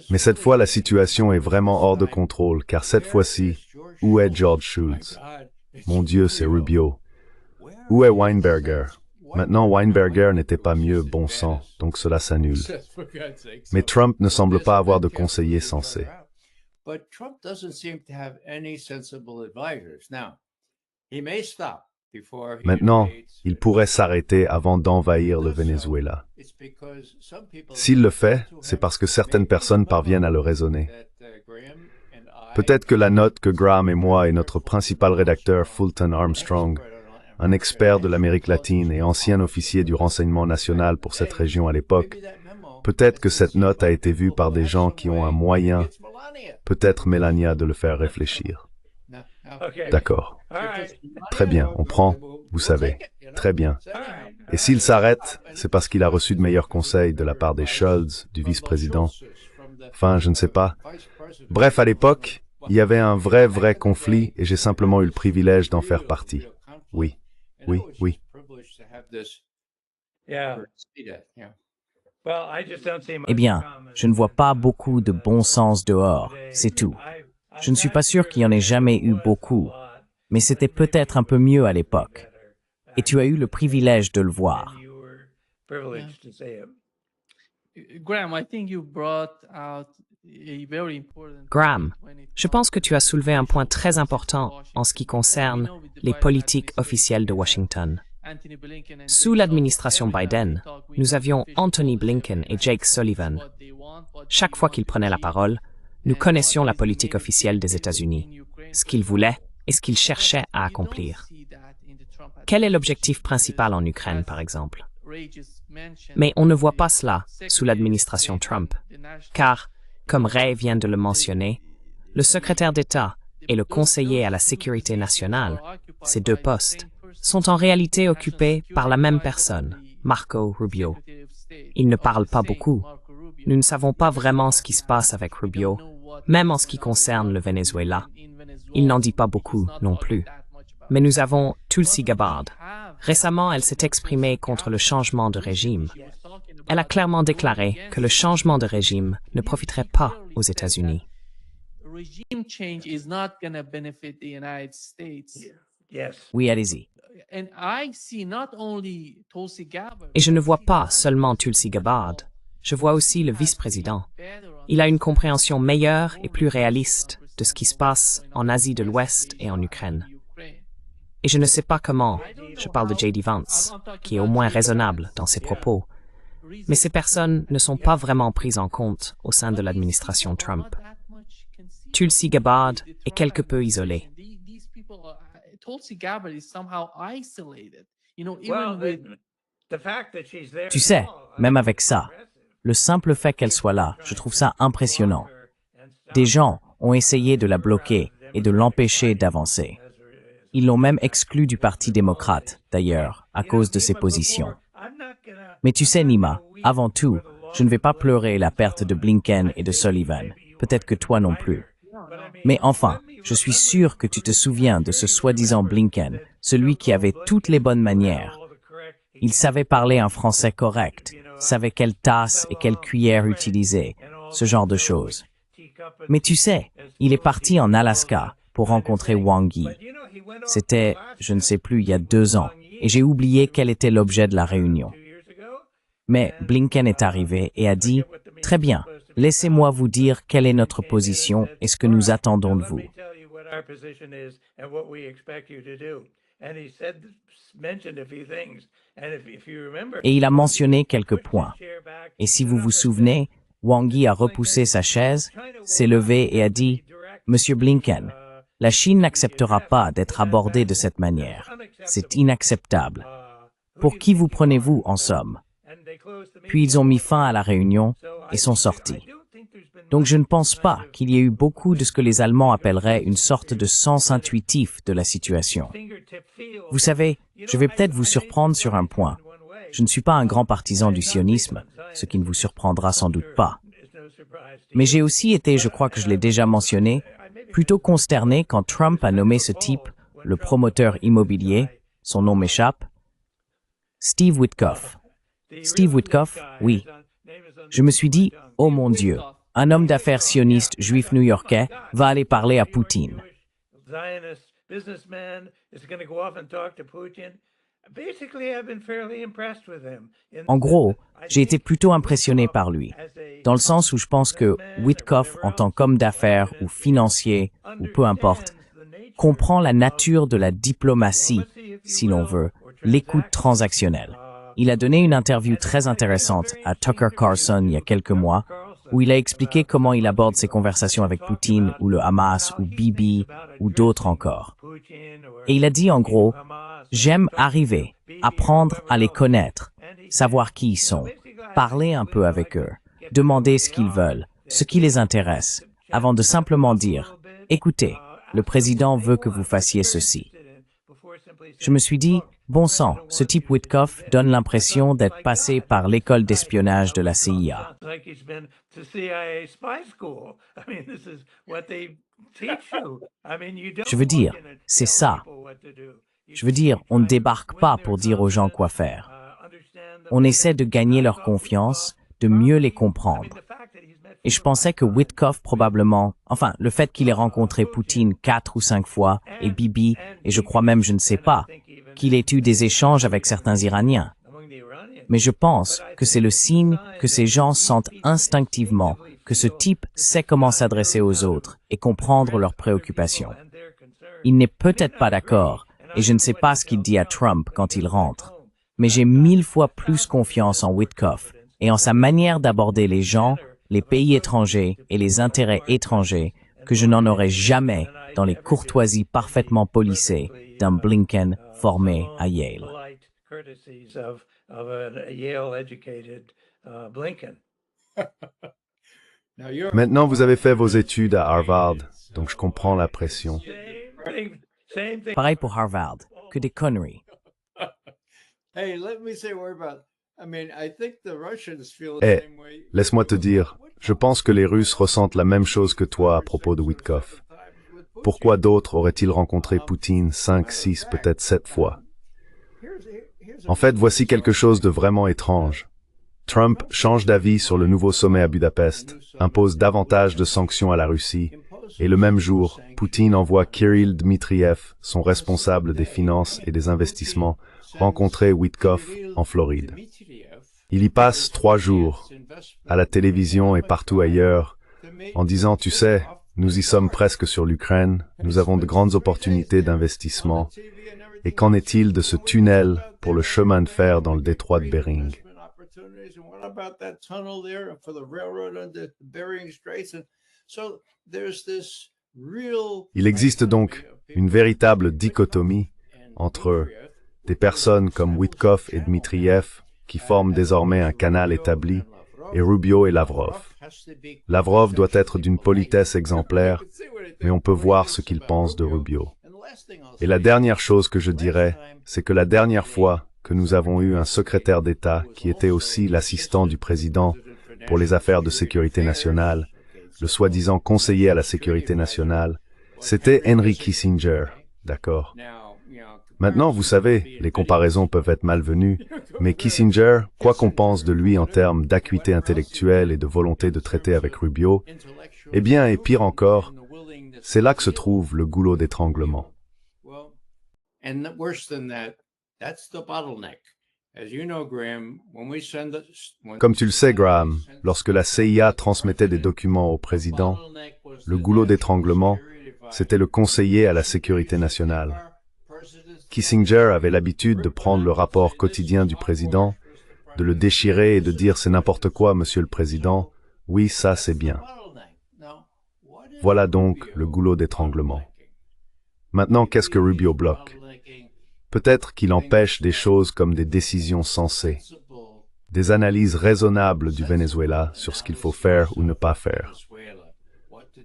Mais cette fois, la situation est vraiment hors de contrôle, car cette fois-ci, où est George Shultz? Mon Dieu, c'est Rubio. Où est Weinberger? Maintenant, Weinberger n'était pas mieux, bon sang, donc cela s'annule. Mais Trump ne semble pas avoir de conseiller sensé. Maintenant, il pourrait s'arrêter avant d'envahir le Venezuela. S'il le fait, c'est parce que certaines personnes parviennent à le raisonner. Peut-être que la note que Graham et moi et notre principal rédacteur Fulton Armstrong, un expert de l'Amérique latine et ancien officier du renseignement national pour cette région à l'époque, peut-être que cette note a été vue par des gens qui ont un moyen, peut-être Melania, de le faire réfléchir. D'accord. Très bien, on prend, vous savez. Très bien. Et s'il s'arrête, c'est parce qu'il a reçu de meilleurs conseils de la part des Schultz, du vice-président. Enfin, je ne sais pas. Bref, à l'époque, il y avait un vrai conflit et j'ai simplement eu le privilège d'en faire partie. Oui. Eh bien, je ne vois pas beaucoup de bon sens dehors, c'est tout. Je ne suis pas sûr qu'il y en ait jamais eu beaucoup, mais c'était peut-être un peu mieux à l'époque. Et tu as eu le privilège de le voir. Graham, je pense que tu as soulevé un point très important en ce qui concerne les politiques officielles de Washington. Sous l'administration Biden, nous avions Anthony Blinken et Jake Sullivan. Chaque fois qu'ils prenaient la parole, nous connaissions la politique officielle des États-Unis, ce qu'ils voulaient et ce qu'ils cherchaient à accomplir. Quel est l'objectif principal en Ukraine, par exemple? Mais on ne voit pas cela sous l'administration Trump, car, comme Ray vient de le mentionner, le secrétaire d'État et le conseiller à la sécurité nationale, ces 2 postes, sont en réalité occupés par la même personne, Marco Rubio. Il ne parle pas beaucoup. Nous ne savons pas vraiment ce qui se passe avec Rubio, même en ce qui concerne le Venezuela. Il n'en dit pas beaucoup non plus. Mais nous avons Tulsi Gabbard. Récemment, elle s'est exprimée contre le changement de régime. Elle a clairement déclaré que le changement de régime ne profiterait pas aux États-Unis. Oui, allez-y. Et je ne vois pas seulement Tulsi Gabbard, je vois aussi le vice-président. Il a une compréhension meilleure et plus réaliste de ce qui se passe en Asie de l'Ouest et en Ukraine. Et je ne sais pas comment, je parle de J.D. Vance, qui est au moins raisonnable dans ses propos, mais ces personnes ne sont pas vraiment prises en compte au sein de l'administration Trump. Tulsi Gabbard est quelque peu isolée. Tu sais, même avec ça, Le simple fait qu'elle soit là, je trouve ça impressionnant. Des gens ont essayé de la bloquer et de l'empêcher d'avancer. Ils l'ont même exclue du Parti démocrate, d'ailleurs, à cause de ses positions. Mais tu sais, Nima, avant tout, je ne vais pas pleurer la perte de Blinken et de Sullivan. Peut-être que toi non plus. Mais enfin, je suis sûr que tu te souviens de ce soi-disant Blinken, celui qui avait toutes les bonnes manières. Il savait parler un français correct, savait quelle tasse et quelle cuillère utiliser, ce genre de choses. Mais tu sais, il est parti en Alaska pour rencontrer Wang Yi. C'était, je ne sais plus, il y a 2 ans, et j'ai oublié quel était l'objet de la réunion. Mais Blinken est arrivé et a dit « Très bien, laissez-moi vous dire quelle est notre position et ce que nous attendons de vous. » Et il a mentionné quelques points. Et si vous vous souvenez, Wang Yi a repoussé sa chaise, s'est levé et a dit « Monsieur Blinken, la Chine n'acceptera pas d'être abordée de cette manière. C'est inacceptable. Pour qui vous prenez-vous, en somme ?» Puis ils ont mis fin à la réunion et sont sortis. Donc je ne pense pas qu'il y ait eu beaucoup de ce que les Allemands appelleraient une sorte de sens intuitif de la situation. Vous savez, je vais peut-être vous surprendre sur un point. Je ne suis pas un grand partisan du sionisme, ce qui ne vous surprendra sans doute pas. Mais j'ai aussi été, je crois que je l'ai déjà mentionné, plutôt consterné quand Trump a nommé ce type, le promoteur immobilier, son nom m'échappe, Steve Witkoff. Steve Witkoff, oui. Je me suis dit, oh mon Dieu, un homme d'affaires sioniste juif new-yorkais va aller parler à Poutine. En gros, j'ai été plutôt impressionné par lui, dans le sens où je pense que Witkoff, en tant qu'homme d'affaires ou financier, ou peu importe, comprend la nature de la diplomatie, si l'on veut, l'écoute transactionnelle. Il a donné une interview très intéressante à Tucker Carlson il y a quelques mois, où il a expliqué comment il aborde ses conversations avec Poutine ou le Hamas ou Bibi ou d'autres encore. Et il a dit en gros, « J'aime arriver, apprendre à les connaître, savoir qui ils sont, parler un peu avec eux, demander ce qu'ils veulent, ce qui les intéresse, avant de simplement dire, « Écoutez, le président veut que vous fassiez ceci. » Je me suis dit, bon sang, ce type Witkoff donne l'impression d'être passé par l'école d'espionnage de la CIA. Je veux dire, c'est ça. Je veux dire, on ne débarque pas pour dire aux gens quoi faire. On essaie de gagner leur confiance, de mieux les comprendre. Et je pensais que Witkoff probablement, enfin, le fait qu'il ait rencontré Poutine 4 ou 5 fois, et Bibi, et je crois même, je ne sais pas, qu'il ait eu des échanges avec certains Iraniens. Mais je pense que c'est le signe que ces gens sentent instinctivement que ce type sait comment s'adresser aux autres et comprendre leurs préoccupations. Il n'est peut-être pas d'accord, et je ne sais pas ce qu'il dit à Trump quand il rentre, mais j'ai 1000 fois plus confiance en Witkoff et en sa manière d'aborder les gens, les pays étrangers et les intérêts étrangers que je n'en aurais jamais dans les courtoisies parfaitement polissées d'un Blinken formé à Yale. Maintenant, vous avez fait vos études à Harvard, donc je comprends la pression. Pareil pour Harvard, que des conneries. Laisse-moi te dire, je pense que les Russes ressentent la même chose que toi à propos de Witkoff. Pourquoi d'autres auraient-ils rencontré Poutine 5, 6, peut-être 7 fois? En fait, voici quelque chose de vraiment étrange. Trump change d'avis sur le nouveau sommet à Budapest, impose davantage de sanctions à la Russie, et le même jour, Poutine envoie Kirill Dmitriev, son responsable des finances et des investissements, rencontrer Witkoff en Floride. Il y passe 3 jours, à la télévision et partout ailleurs, en disant, tu sais, nous y sommes presque sur l'Ukraine, nous avons de grandes opportunités d'investissement, et qu'en est-il de ce tunnel pour le chemin de fer dans le détroit de Bering? Il existe donc une véritable dichotomie entre des personnes comme Witkoff et Dmitriev qui forment désormais un canal établi et Rubio et Lavrov. Lavrov doit être d'une politesse exemplaire, mais on peut voir ce qu'il pense de Rubio. Et la dernière chose que je dirais, c'est que la dernière fois que nous avons eu un secrétaire d'État qui était aussi l'assistant du président pour les affaires de sécurité nationale, le soi-disant conseiller à la sécurité nationale, c'était Henry Kissinger, d'accord? Maintenant, vous savez, les comparaisons peuvent être malvenues, mais Kissinger, quoi qu'on pense de lui en termes d'acuité intellectuelle et de volonté de traiter avec Rubio, eh bien, et pire encore, c'est là que se trouve le goulot d'étranglement. Comme tu le sais, Graham, lorsque la CIA transmettait des documents au président, le goulot d'étranglement, c'était le conseiller à la sécurité nationale. Kissinger avait l'habitude de prendre le rapport quotidien du président, de le déchirer et de dire « c'est n'importe quoi, monsieur le président, oui, ça c'est bien ». Voilà donc le goulot d'étranglement. Maintenant, qu'est-ce que Rubio bloque? Peut-être qu'il empêche des choses comme des décisions sensées, des analyses raisonnables du Venezuela sur ce qu'il faut faire ou ne pas faire.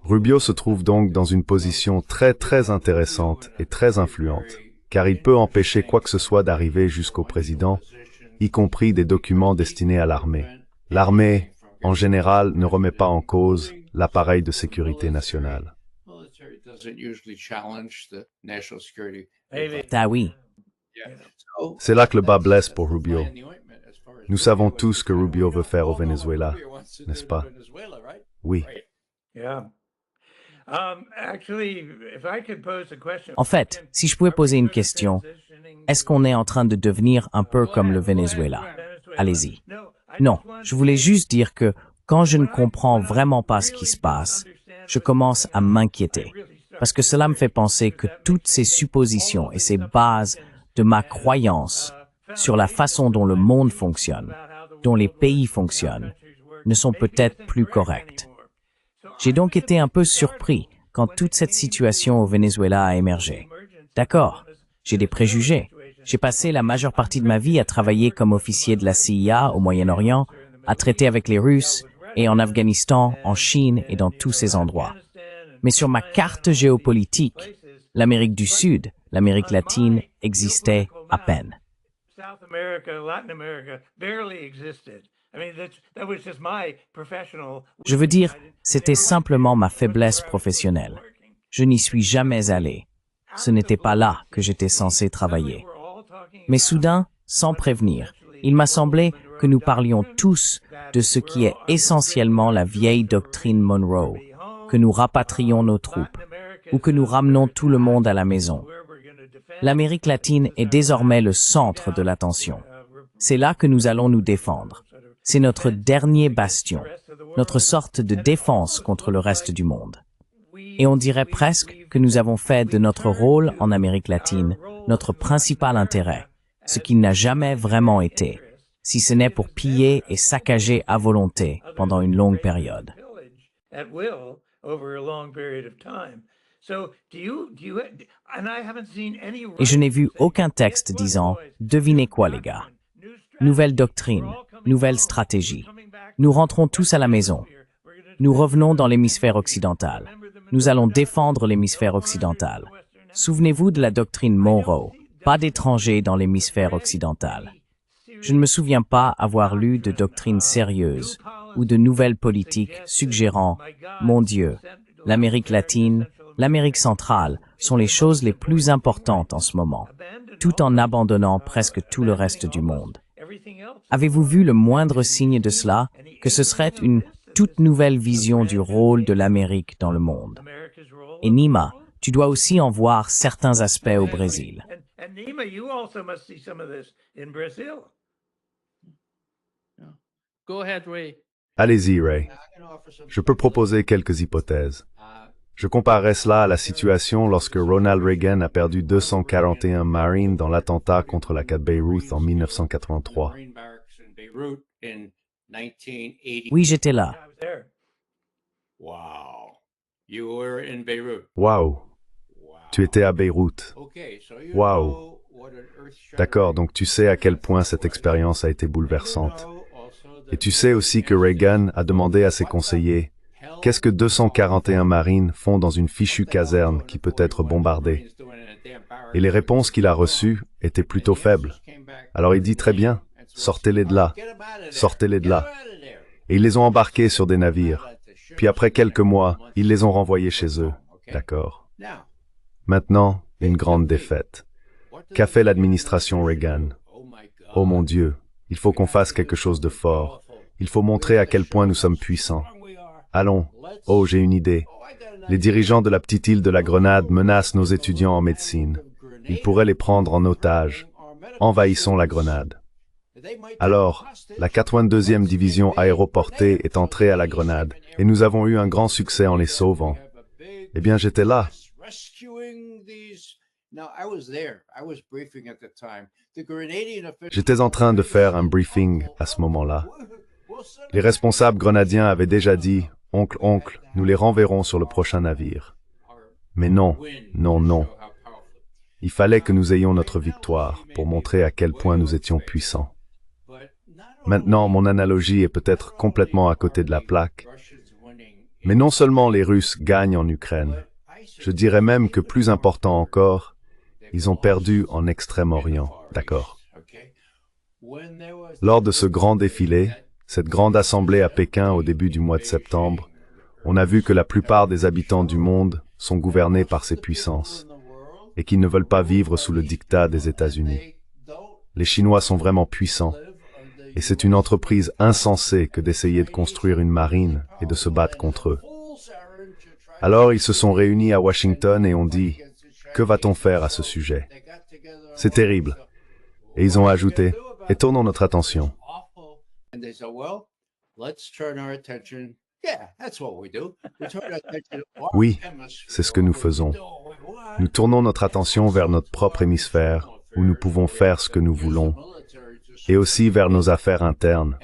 Rubio se trouve donc dans une position très intéressante et très influente, car il peut empêcher quoi que ce soit d'arriver jusqu'au président, y compris des documents destinés à l'armée. L'armée, en général, ne remet pas en cause l'appareil de sécurité nationale. Ah oui. C'est là que le bas blesse pour Rubio. Nous savons tous ce que Rubio veut faire au Venezuela, n'est-ce pas? Oui. En fait, si je pouvais poser une question, est-ce qu'on est en train de devenir un peu comme le Venezuela? Allez-y. Non, je voulais juste dire que quand je ne comprends vraiment pas ce qui se passe, je commence à m'inquiéter. Parce que cela me fait penser que toutes ces suppositions et ces bases de ma croyance sur la façon dont le monde fonctionne, dont les pays fonctionnent, ne sont peut-être plus correctes. J'ai donc été un peu surpris quand toute cette situation au Venezuela a émergé. D'accord, j'ai des préjugés. J'ai passé la majeure partie de ma vie à travailler comme officier de la CIA au Moyen-Orient, à traiter avec les Russes, et en Afghanistan, en Chine et dans tous ces endroits. Mais sur ma carte géopolitique, l'Amérique du Sud, l'Amérique latine existait à peine. Je veux dire, c'était simplement ma faiblesse professionnelle. Je n'y suis jamais allé. Ce n'était pas là que j'étais censé travailler. Mais soudain, sans prévenir, il m'a semblé que nous parlions tous de ce qui est essentiellement la vieille doctrine Monroe, que nous rapatrions nos troupes, ou que nous ramenons tout le monde à la maison. L'Amérique latine est désormais le centre de l'attention. C'est là que nous allons nous défendre. C'est notre dernier bastion, notre sorte de défense contre le reste du monde. Et on dirait presque que nous avons fait de notre rôle en Amérique latine notre principal intérêt, ce qui n'a jamais vraiment été, si ce n'est pour piller et saccager à volonté pendant une longue période. Et je n'ai vu aucun texte disant « Devinez quoi les gars ?» Nouvelle doctrine, nouvelle stratégie. Nous rentrons tous à la maison. Nous revenons dans l'hémisphère occidental. Nous allons défendre l'hémisphère occidental. Souvenez-vous de la doctrine Monroe, pas d'étrangers dans l'hémisphère occidental. Je ne me souviens pas avoir lu de doctrine sérieuse ou de nouvelles politiques suggérant « Mon Dieu, l'Amérique latine, l'Amérique centrale sont les choses les plus importantes en ce moment, tout en abandonnant presque tout le reste du monde. » Avez-vous vu le moindre signe de cela, que ce serait une toute nouvelle vision du rôle de l'Amérique dans le monde? Et Nima, tu dois aussi en voir certains aspects au Brésil. Allez-y, Ray. Je peux proposer quelques hypothèses. Je comparerai cela à la situation lorsque Ronald Reagan a perdu 241 Marines dans l'attentat contre la Beyrouth en 1983. Oui, j'étais là. Waouh! Tu étais à Beyrouth. Waouh! D'accord, donc tu sais à quel point cette expérience a été bouleversante. Et tu sais aussi que Reagan a demandé à ses conseillers « Qu'est-ce que 241 marines font dans une fichue caserne qui peut être bombardée ?» Et les réponses qu'il a reçues étaient plutôt faibles. Alors il dit « Très bien, sortez-les de là, sortez-les de là. » Et ils les ont embarqués sur des navires. Puis après quelques mois, ils les ont renvoyés chez eux. D'accord. Maintenant, une grande défaite. Qu'a fait l'administration Reagan? Oh mon Dieu, il faut qu'on fasse quelque chose de fort. Il faut montrer à quel point nous sommes puissants. Allons. Oh, j'ai une idée. Les dirigeants de la petite île de la Grenade menacent nos étudiants en médecine. Ils pourraient les prendre en otage. Envahissons la Grenade. Alors, la 82e division aéroportée est entrée à la Grenade, et nous avons eu un grand succès en les sauvant. Eh bien, j'étais là. J'étais en train de faire un briefing à ce moment-là. Les responsables grenadiens avaient déjà dit « Oncle, nous les renverrons sur le prochain navire. » Mais non, non, non. Il fallait que nous ayons notre victoire pour montrer à quel point nous étions puissants. Maintenant, mon analogie est peut-être complètement à côté de la plaque. Mais non seulement les Russes gagnent en Ukraine, je dirais même que plus important encore, ils ont perdu en Extrême-Orient, d'accord? Lors de ce grand défilé, cette grande assemblée à Pékin au début du mois de septembre, on a vu que la plupart des habitants du monde sont gouvernés par ces puissances et qu'ils ne veulent pas vivre sous le diktat des États-Unis. Les Chinois sont vraiment puissants et c'est une entreprise insensée que d'essayer de construire une marine et de se battre contre eux. Alors ils se sont réunis à Washington et ont dit « Que va-t-on faire à ce sujet ?» C'est terrible. Et ils ont ajouté « Et tournons notre attention. » Oui, c'est ce que nous faisons. Nous tournons notre attention vers notre propre hémisphère, où nous pouvons faire ce que nous voulons, et aussi vers nos affaires internes,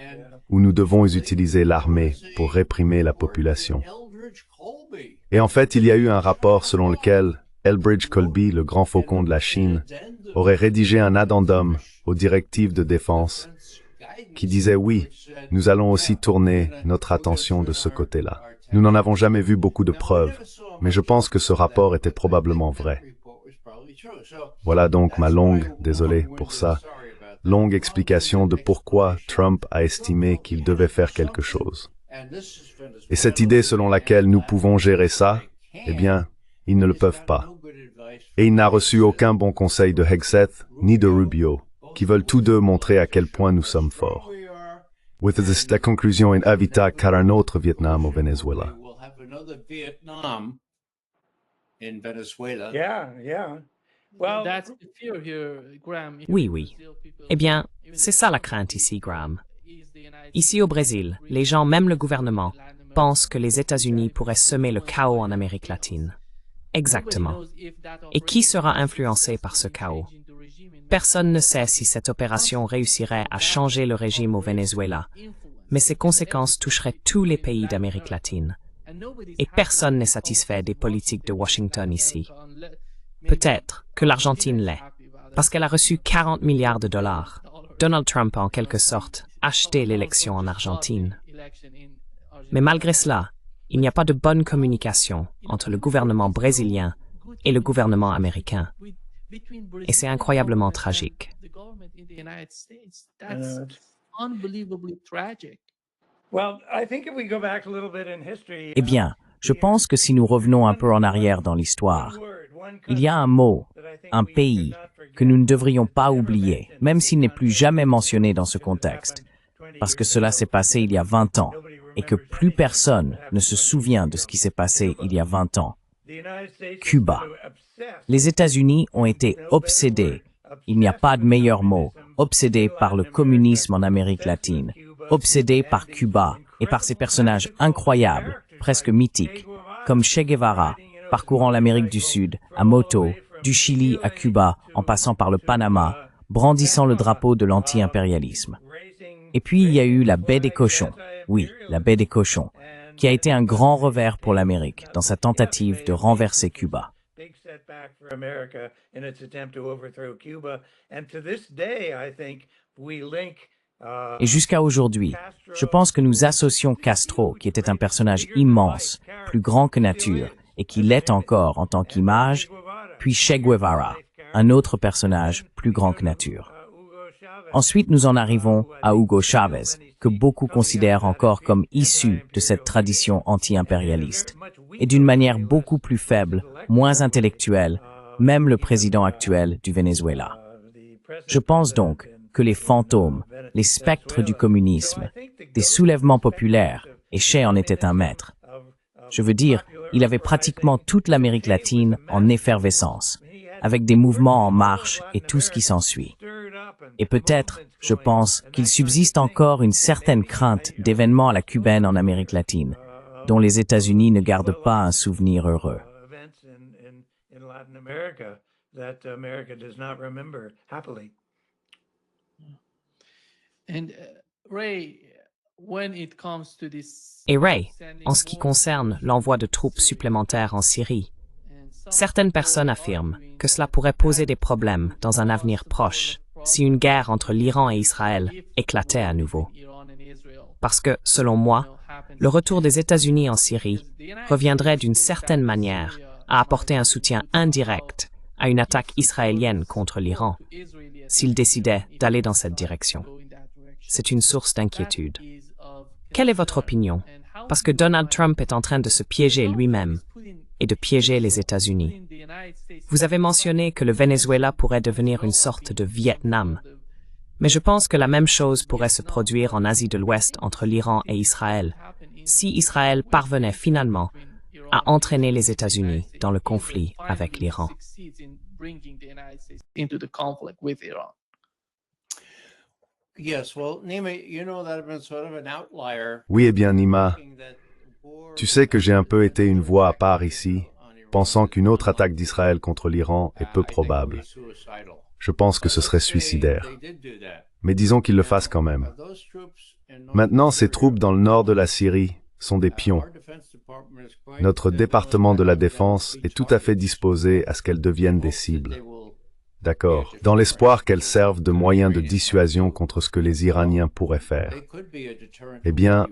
où nous devons utiliser l'armée pour réprimer la population. Et en fait, il y a eu un rapport selon lequel Elbridge Colby, le grand faucon de la Chine, aurait rédigé un addendum aux directives de défense qui disait « Oui, nous allons aussi tourner notre attention de ce côté-là. » Nous n'en avons jamais vu beaucoup de preuves, mais je pense que ce rapport était probablement vrai. Voilà donc ma désolé pour ça, longue explication de pourquoi Trump a estimé qu'il devait faire quelque chose. Et cette idée selon laquelle nous pouvons gérer ça, eh bien, ils ne le peuvent pas. Et il n'a reçu aucun bon conseil de Hegseth ni de Rubio, qui veulent tous deux montrer à quel point nous sommes forts. With this, la conclusion est invita car un autre Vietnam au Venezuela. Oui, oui. Eh bien, c'est ça la crainte ici, Graham. Ici au Brésil, les gens, même le gouvernement, pensent que les États-Unis pourraient semer le chaos en Amérique latine. Exactement. Et qui sera influencé par ce chaos? Personne ne sait si cette opération réussirait à changer le régime au Venezuela, mais ses conséquences toucheraient tous les pays d'Amérique latine. Et personne n'est satisfait des politiques de Washington ici. Peut-être que l'Argentine l'est, parce qu'elle a reçu 40 milliards de dollars. Donald Trump a en quelque sorte acheté l'élection en Argentine. Mais malgré cela, il n'y a pas de bonne communication entre le gouvernement brésilien et le gouvernement américain. Et c'est incroyablement tragique. Eh bien, je pense que si nous revenons un peu en arrière dans l'histoire, il y a un mot, un pays, que nous ne devrions pas oublier, même s'il n'est plus jamais mentionné dans ce contexte, parce que cela s'est passé il y a 20 ans, et que plus personne ne se souvient de ce qui s'est passé il y a 20 ans. Cuba. Les États-Unis ont été obsédés, il n'y a pas de meilleur mot, obsédés par le communisme en Amérique latine, obsédés par Cuba et par ces personnages incroyables, presque mythiques, comme Che Guevara, parcourant l'Amérique du Sud, à moto, du Chili à Cuba, en passant par le Panama, brandissant le drapeau de l'anti-impérialisme. Et puis il y a eu la baie des cochons, oui, la baie des cochons, qui a été un grand revers pour l'Amérique dans sa tentative de renverser Cuba. Et jusqu'à aujourd'hui, je pense que nous associons Castro, qui était un personnage immense, plus grand que nature, et qui l'est encore en tant qu'image, puis Che Guevara, un autre personnage plus grand que nature. Ensuite, nous en arrivons à Hugo Chavez, que beaucoup considèrent encore comme issu de cette tradition anti-impérialiste, et d'une manière beaucoup plus faible, moins intellectuelle, même le président actuel du Venezuela. Je pense donc que les fantômes, les spectres du communisme, des soulèvements populaires, et Che en était un maître. Je veux dire, il avait pratiquement toute l'Amérique latine en effervescence, avec des mouvements en marche et tout ce qui s'ensuit. Et peut-être, je pense, qu'il subsiste encore une certaine crainte d'événements à la cubaine en Amérique latine, dont les États-Unis ne gardent pas un souvenir heureux. Et Ray, en ce qui concerne l'envoi de troupes supplémentaires en Syrie, certaines personnes affirment que cela pourrait poser des problèmes dans un avenir proche si une guerre entre l'Iran et Israël éclatait à nouveau. Parce que, selon moi, le retour des États-Unis en Syrie reviendrait d'une certaine manière à apporter un soutien indirect à une attaque israélienne contre l'Iran, s'ils décidaient d'aller dans cette direction. C'est une source d'inquiétude. Quelle est votre opinion? Parce que Donald Trump est en train de se piéger lui-même et de piéger les États-Unis. Vous avez mentionné que le Venezuela pourrait devenir une sorte de Vietnam, mais je pense que la même chose pourrait se produire en Asie de l'Ouest entre l'Iran et Israël, si Israël parvenait finalement à entraîner les États-Unis dans le conflit avec l'Iran. Oui, eh bien, Nima, tu sais que j'ai un peu été une voix à part ici, pensant qu'une autre attaque d'Israël contre l'Iran est peu probable. Je pense que ce serait suicidaire. Mais disons qu'ils le fassent quand même. Maintenant, ces troupes dans le nord de la Syrie sont des pions. Notre département de la Défense est tout à fait disposé à ce qu'elles deviennent des cibles. D'accord, dans l'espoir qu'elles servent de moyen de dissuasion contre ce que les Iraniens pourraient faire. Eh bien,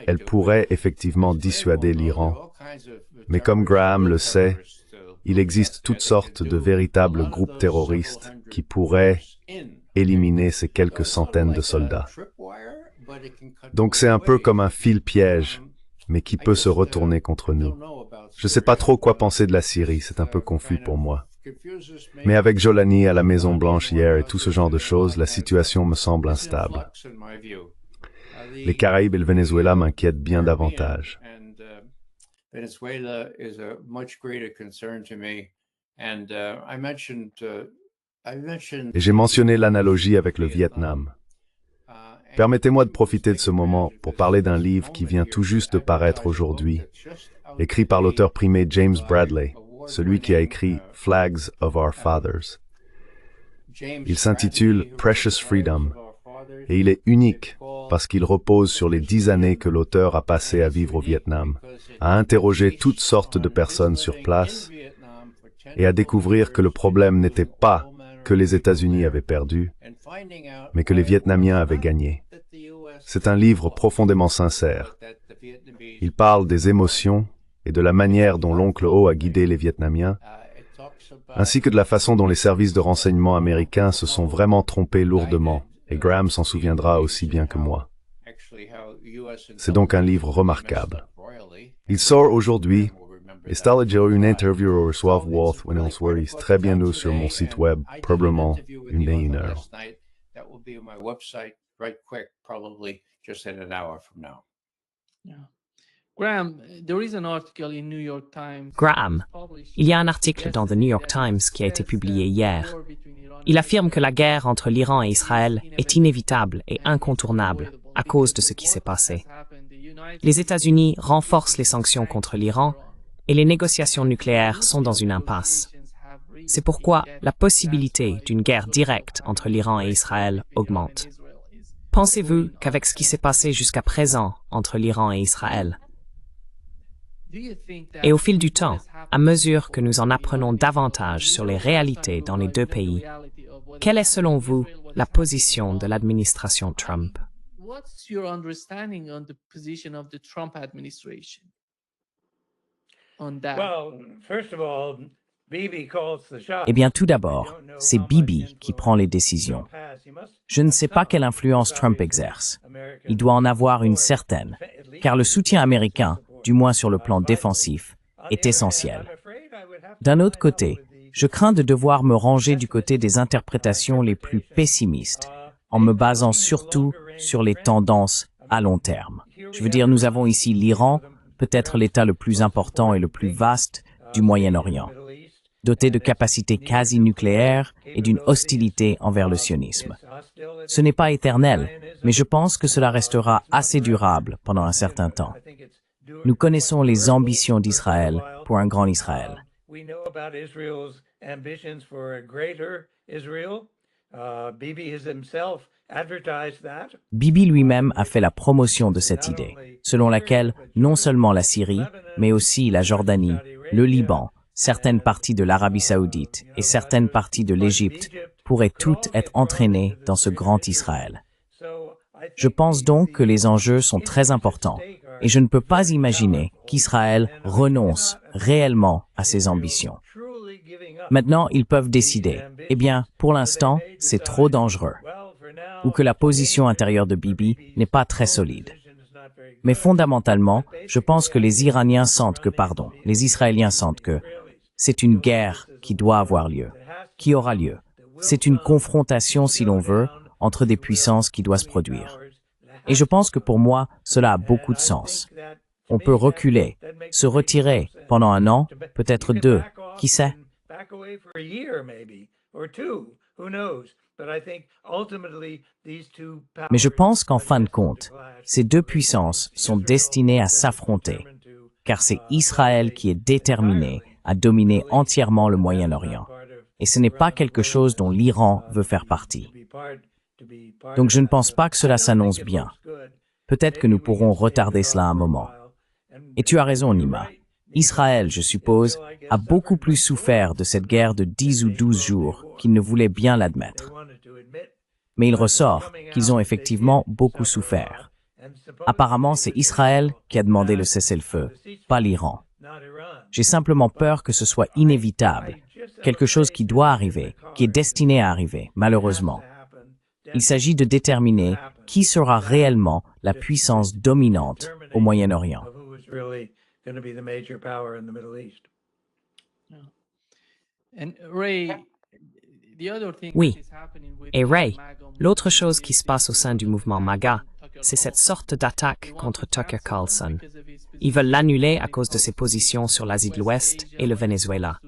elles pourraient effectivement dissuader l'Iran. Mais comme Graham le sait, il existe toutes sortes de véritables groupes terroristes qui pourraient éliminer ces quelques centaines de soldats. Donc c'est un peu comme un fil piège, mais qui peut se retourner contre nous. Je ne sais pas trop quoi penser de la Syrie, c'est un peu confus pour moi. Mais avec Jolani à la Maison-Blanche hier et tout ce genre de choses, la situation me semble instable. Les Caraïbes et le Venezuela m'inquiètent bien davantage. Et j'ai mentionné l'analogie avec le Vietnam. Permettez-moi de profiter de ce moment pour parler d'un livre qui vient tout juste de paraître aujourd'hui, écrit par l'auteur primé James Bradley, celui qui a écrit Flags of Our Fathers. Il s'intitule Precious Freedom, et il est unique parce qu'il repose sur les 10 années que l'auteur a passées à vivre au Vietnam, à interroger toutes sortes de personnes sur place, et à découvrir que le problème n'était pas que les États-Unis avaient perdu, mais que les Vietnamiens avaient gagné. C'est un livre profondément sincère. Il parle des émotions et de la manière dont l'oncle Ho a guidé les Vietnamiens, ainsi que de la façon dont les services de renseignement américains se sont vraiment trompés lourdement, et Graham s'en souviendra aussi bien que moi. C'est donc un livre remarquable. Il sort aujourd'hui, et Stalajo une interview au reçoit Worth when else très bientôt sur mon site web, probablement une heure. Graham, il y a un article dans The New York Times qui a été publié hier. Il affirme que la guerre entre l'Iran et Israël est inévitable et incontournable à cause de ce qui s'est passé. Les États-Unis renforcent les sanctions contre l'Iran et les négociations nucléaires sont dans une impasse. C'est pourquoi la possibilité d'une guerre directe entre l'Iran et Israël augmente. Pensez-vous qu'avec ce qui s'est passé jusqu'à présent entre l'Iran et Israël, Et au fil du temps, à mesure que nous en apprenons davantage sur les réalités dans les deux pays, quelle est selon vous la position de l'administration Trump? What's your understanding on the position of the Trump administration on that? Eh bien, tout d'abord, c'est Bibi qui prend les décisions. Je ne sais pas quelle influence Trump exerce. Il doit en avoir une certaine, car le soutien américain, du moins sur le plan défensif, est essentiel. D'un autre côté, je crains de devoir me ranger du côté des interprétations les plus pessimistes, en me basant surtout sur les tendances à long terme. Je veux dire, nous avons ici l'Iran, peut-être l'État le plus important et le plus vaste du Moyen-Orient, doté de capacités quasi-nucléaires et d'une hostilité envers le sionisme. Ce n'est pas éternel, mais je pense que cela restera assez durable pendant un certain temps. Nous connaissons les ambitions d'Israël pour un grand Israël. Bibi lui-même a fait la promotion de cette idée, selon laquelle non seulement la Syrie, mais aussi la Jordanie, le Liban, certaines parties de l'Arabie saoudite et certaines parties de l'Égypte pourraient toutes être entraînées dans ce grand Israël. Je pense donc que les enjeux sont très importants et je ne peux pas imaginer qu'Israël renonce réellement à ses ambitions. Maintenant, ils peuvent décider, eh bien, pour l'instant, c'est trop dangereux, ou que la position intérieure de Bibi n'est pas très solide. Mais fondamentalement, je pense que les Israéliens sentent que c'est une guerre qui doit avoir lieu, qui aura lieu. C'est une confrontation, si l'on veut, entre des puissances qui doit se produire. Et je pense que pour moi, cela a beaucoup de sens. On peut reculer, se retirer pendant un an, peut-être 2, qui sait? Mais je pense qu'en fin de compte, ces deux puissances sont destinées à s'affronter, car c'est Israël qui est déterminé à dominer entièrement le Moyen-Orient. Et ce n'est pas quelque chose dont l'Iran veut faire partie. Donc je ne pense pas que cela s'annonce bien. Peut-être que nous pourrons retarder cela un moment. Et tu as raison, Nima. Israël, je suppose, a beaucoup plus souffert de cette guerre de 10 ou 12 jours qu'il ne voulait bien l'admettre. Mais il ressort qu'ils ont effectivement beaucoup souffert. Apparemment, c'est Israël qui a demandé le cessez-le-feu, pas l'Iran. J'ai simplement peur que ce soit inévitable, quelque chose qui doit arriver, qui est destiné à arriver, malheureusement. Il s'agit de déterminer qui sera réellement la puissance dominante au Moyen-Orient. Oui. Et Ray, l'autre chose qui se passe au sein du mouvement MAGA, c'est cette sorte d'attaque contre Tucker Carlson. Ils veulent l'annuler à cause de ses positions sur l'Asie de l'Ouest et le Venezuela.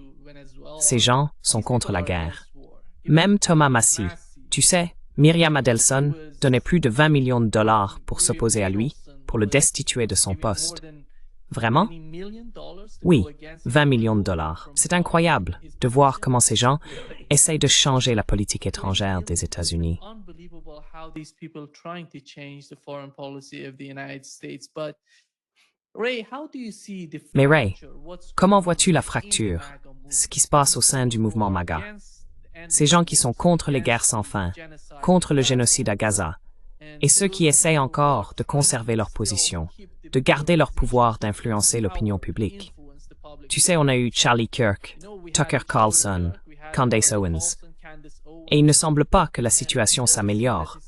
Ces gens sont contre la guerre. Même Thomas Massie, tu sais, Myriam Adelson donnait plus de 20 millions de dollars pour s'opposer à lui, pour le destituer de son poste. Vraiment? Oui, 20 millions de dollars. C'est incroyable de voir comment ces gens essayent de changer la politique étrangère des États-Unis. Mais Ray, comment vois-tu la fracture, ce qui se passe au sein du mouvement MAGA? Ces gens qui sont contre les guerres sans fin, contre le génocide à Gaza, et ceux qui essayent encore de conserver leur position, de garder leur pouvoir d'influencer l'opinion publique. Tu sais, on a eu Charlie Kirk, Tucker Carlson, Candace Owens, et il ne semble pas que la situation s'améliore,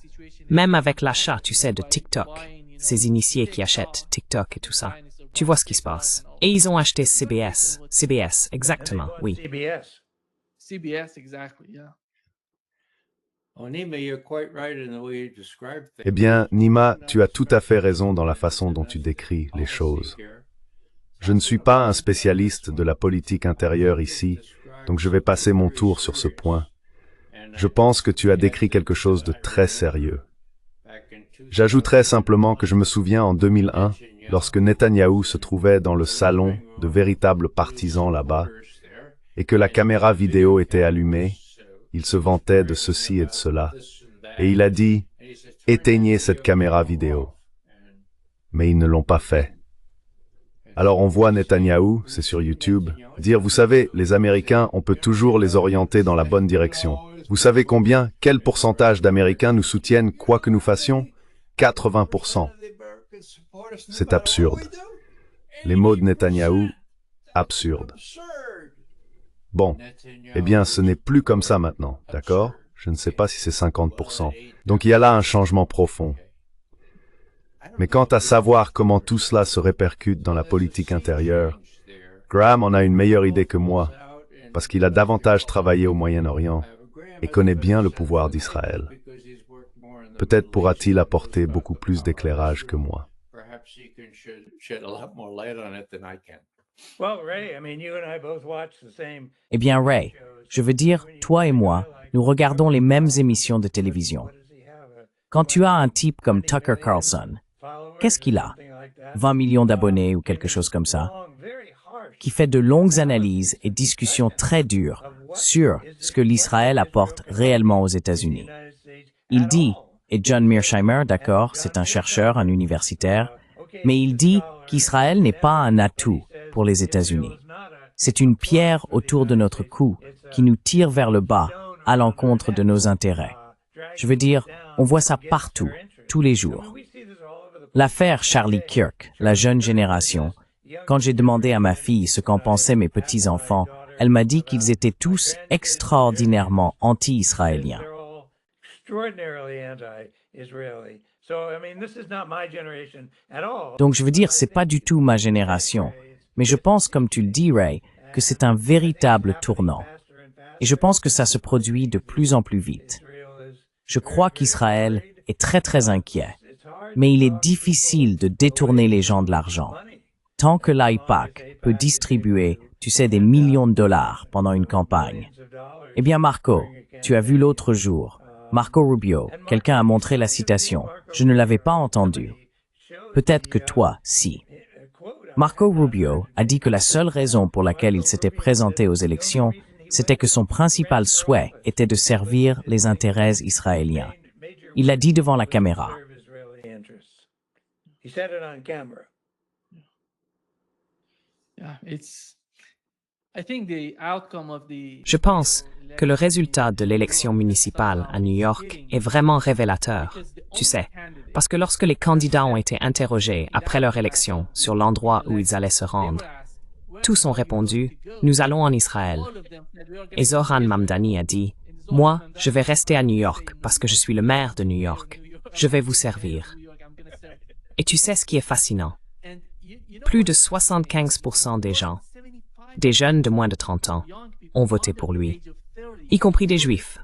même avec l'achat, tu sais, de TikTok, ces initiés qui achètent TikTok et tout ça. Tu vois ce qui se passe. Et ils ont acheté CBS. CBS, exactement, oui. CBS, exactly, yeah. Eh bien, Nima, tu as tout à fait raison dans la façon dont tu décris les choses. Je ne suis pas un spécialiste de la politique intérieure ici, donc je vais passer mon tour sur ce point. Je pense que tu as décrit quelque chose de très sérieux. J'ajouterai simplement que je me souviens en 2001, lorsque Netanyahou se trouvait dans le salon de véritables partisans là-bas, et que la caméra vidéo était allumée, il se vantait de ceci et de cela, et il a dit « Éteignez cette caméra vidéo ». Mais ils ne l'ont pas fait. Alors on voit Netanyahou, c'est sur YouTube, dire « Vous savez, les Américains, on peut toujours les orienter dans la bonne direction. Vous savez combien, quel pourcentage d'Américains nous soutiennent quoi que nous fassions? 80%. » C'est absurde. Les mots de Netanyahou, absurde. Bon, eh bien ce n'est plus comme ça maintenant, d'accord? Je ne sais pas si c'est 50%. Donc il y a là un changement profond. Mais quant à savoir comment tout cela se répercute dans la politique intérieure, Graham en a une meilleure idée que moi, parce qu'il a davantage travaillé au Moyen-Orient et connaît bien le pouvoir d'Israël. Peut-être pourra-t-il apporter beaucoup plus d'éclairage que moi. Eh bien, Ray, je veux dire, toi et moi, nous regardons les mêmes émissions de télévision. Quand tu as un type comme Tucker Carlson, qu'est-ce qu'il a? 20 millions d'abonnés ou quelque chose comme ça, qui fait de longues analyses et discussions très dures sur ce que l'Israël apporte réellement aux États-Unis. Il dit, et John Mearsheimer, d'accord, c'est un chercheur, un universitaire, mais il dit qu'Israël n'est pas un atout pour les États-Unis. C'est une pierre autour de notre cou qui nous tire vers le bas à l'encontre de nos intérêts. Je veux dire, on voit ça partout, tous les jours. L'affaire Charlie Kirk, la jeune génération, quand j'ai demandé à ma fille ce qu'en pensaient mes petits-enfants, elle m'a dit qu'ils étaient tous extraordinairement anti-israéliens. Donc je veux dire, c'est pas du tout ma génération, mais je pense, comme tu le dis, Ray, que c'est un véritable tournant. Et je pense que ça se produit de plus en plus vite. Je crois qu'Israël est très inquiet, mais il est difficile de détourner les gens de l'argent. Tant que l'AIPAC peut distribuer, tu sais, des millions de dollars pendant une campagne. Eh bien, Marco, tu as vu l'autre jour, Marco Rubio, quelqu'un a montré la citation. Je ne l'avais pas entendue. Peut-être que toi, si. Marco Rubio a dit que la seule raison pour laquelle il s'était présenté aux élections, c'était que son principal souhait était de servir les intérêts israéliens. Il l'a dit devant la caméra. Je pense que le résultat de l'élection municipale à New York est vraiment révélateur, tu sais, parce que lorsque les candidats ont été interrogés après leur élection sur l'endroit où ils allaient se rendre, tous ont répondu « Nous allons en Israël ». Et Zohran Mamdani a dit « Moi, je vais rester à New York parce que je suis le maire de New York. Je vais vous servir. » Et tu sais ce qui est fascinant? Plus de 75% des gens, des jeunes de moins de 30 ans, ont voté pour lui. Y compris des Juifs.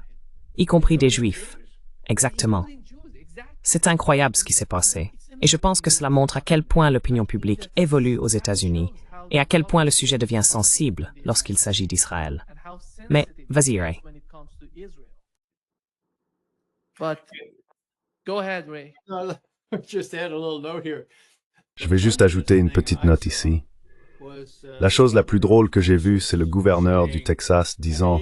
Y compris des Juifs. Exactement. C'est incroyable ce qui s'est passé. Et je pense que cela montre à quel point l'opinion publique évolue aux États-Unis et à quel point le sujet devient sensible lorsqu'il s'agit d'Israël. Mais, vas-y, Ray. Je vais juste ajouter une petite note ici. La chose la plus drôle que j'ai vue, c'est le gouverneur du Texas disant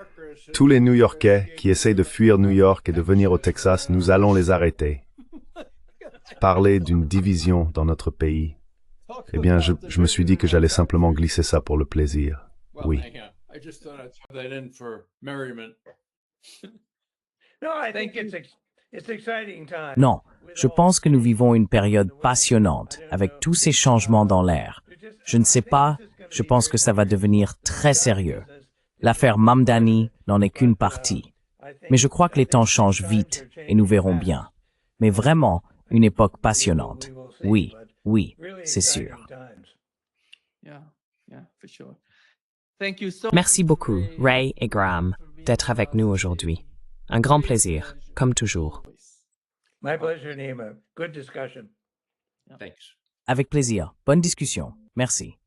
« Tous les New-Yorkais qui essayent de fuir New York et de venir au Texas, nous allons les arrêter. » Parler d'une division dans notre pays. Eh bien, je me suis dit que j'allais simplement glisser ça pour le plaisir. Oui. Non, je pense que nous vivons une période passionnante avec tous ces changements dans l'air. Je ne sais pas, je pense que ça va devenir très sérieux. L'affaire Mamdani n'en est qu'une partie. Mais je crois que les temps changent vite et nous verrons bien. Mais vraiment, une époque passionnante. Oui, c'est sûr. Merci beaucoup, Ray et Graham, d'être avec nous aujourd'hui. Un grand plaisir, comme toujours. Avec plaisir. Bonne discussion. Merci.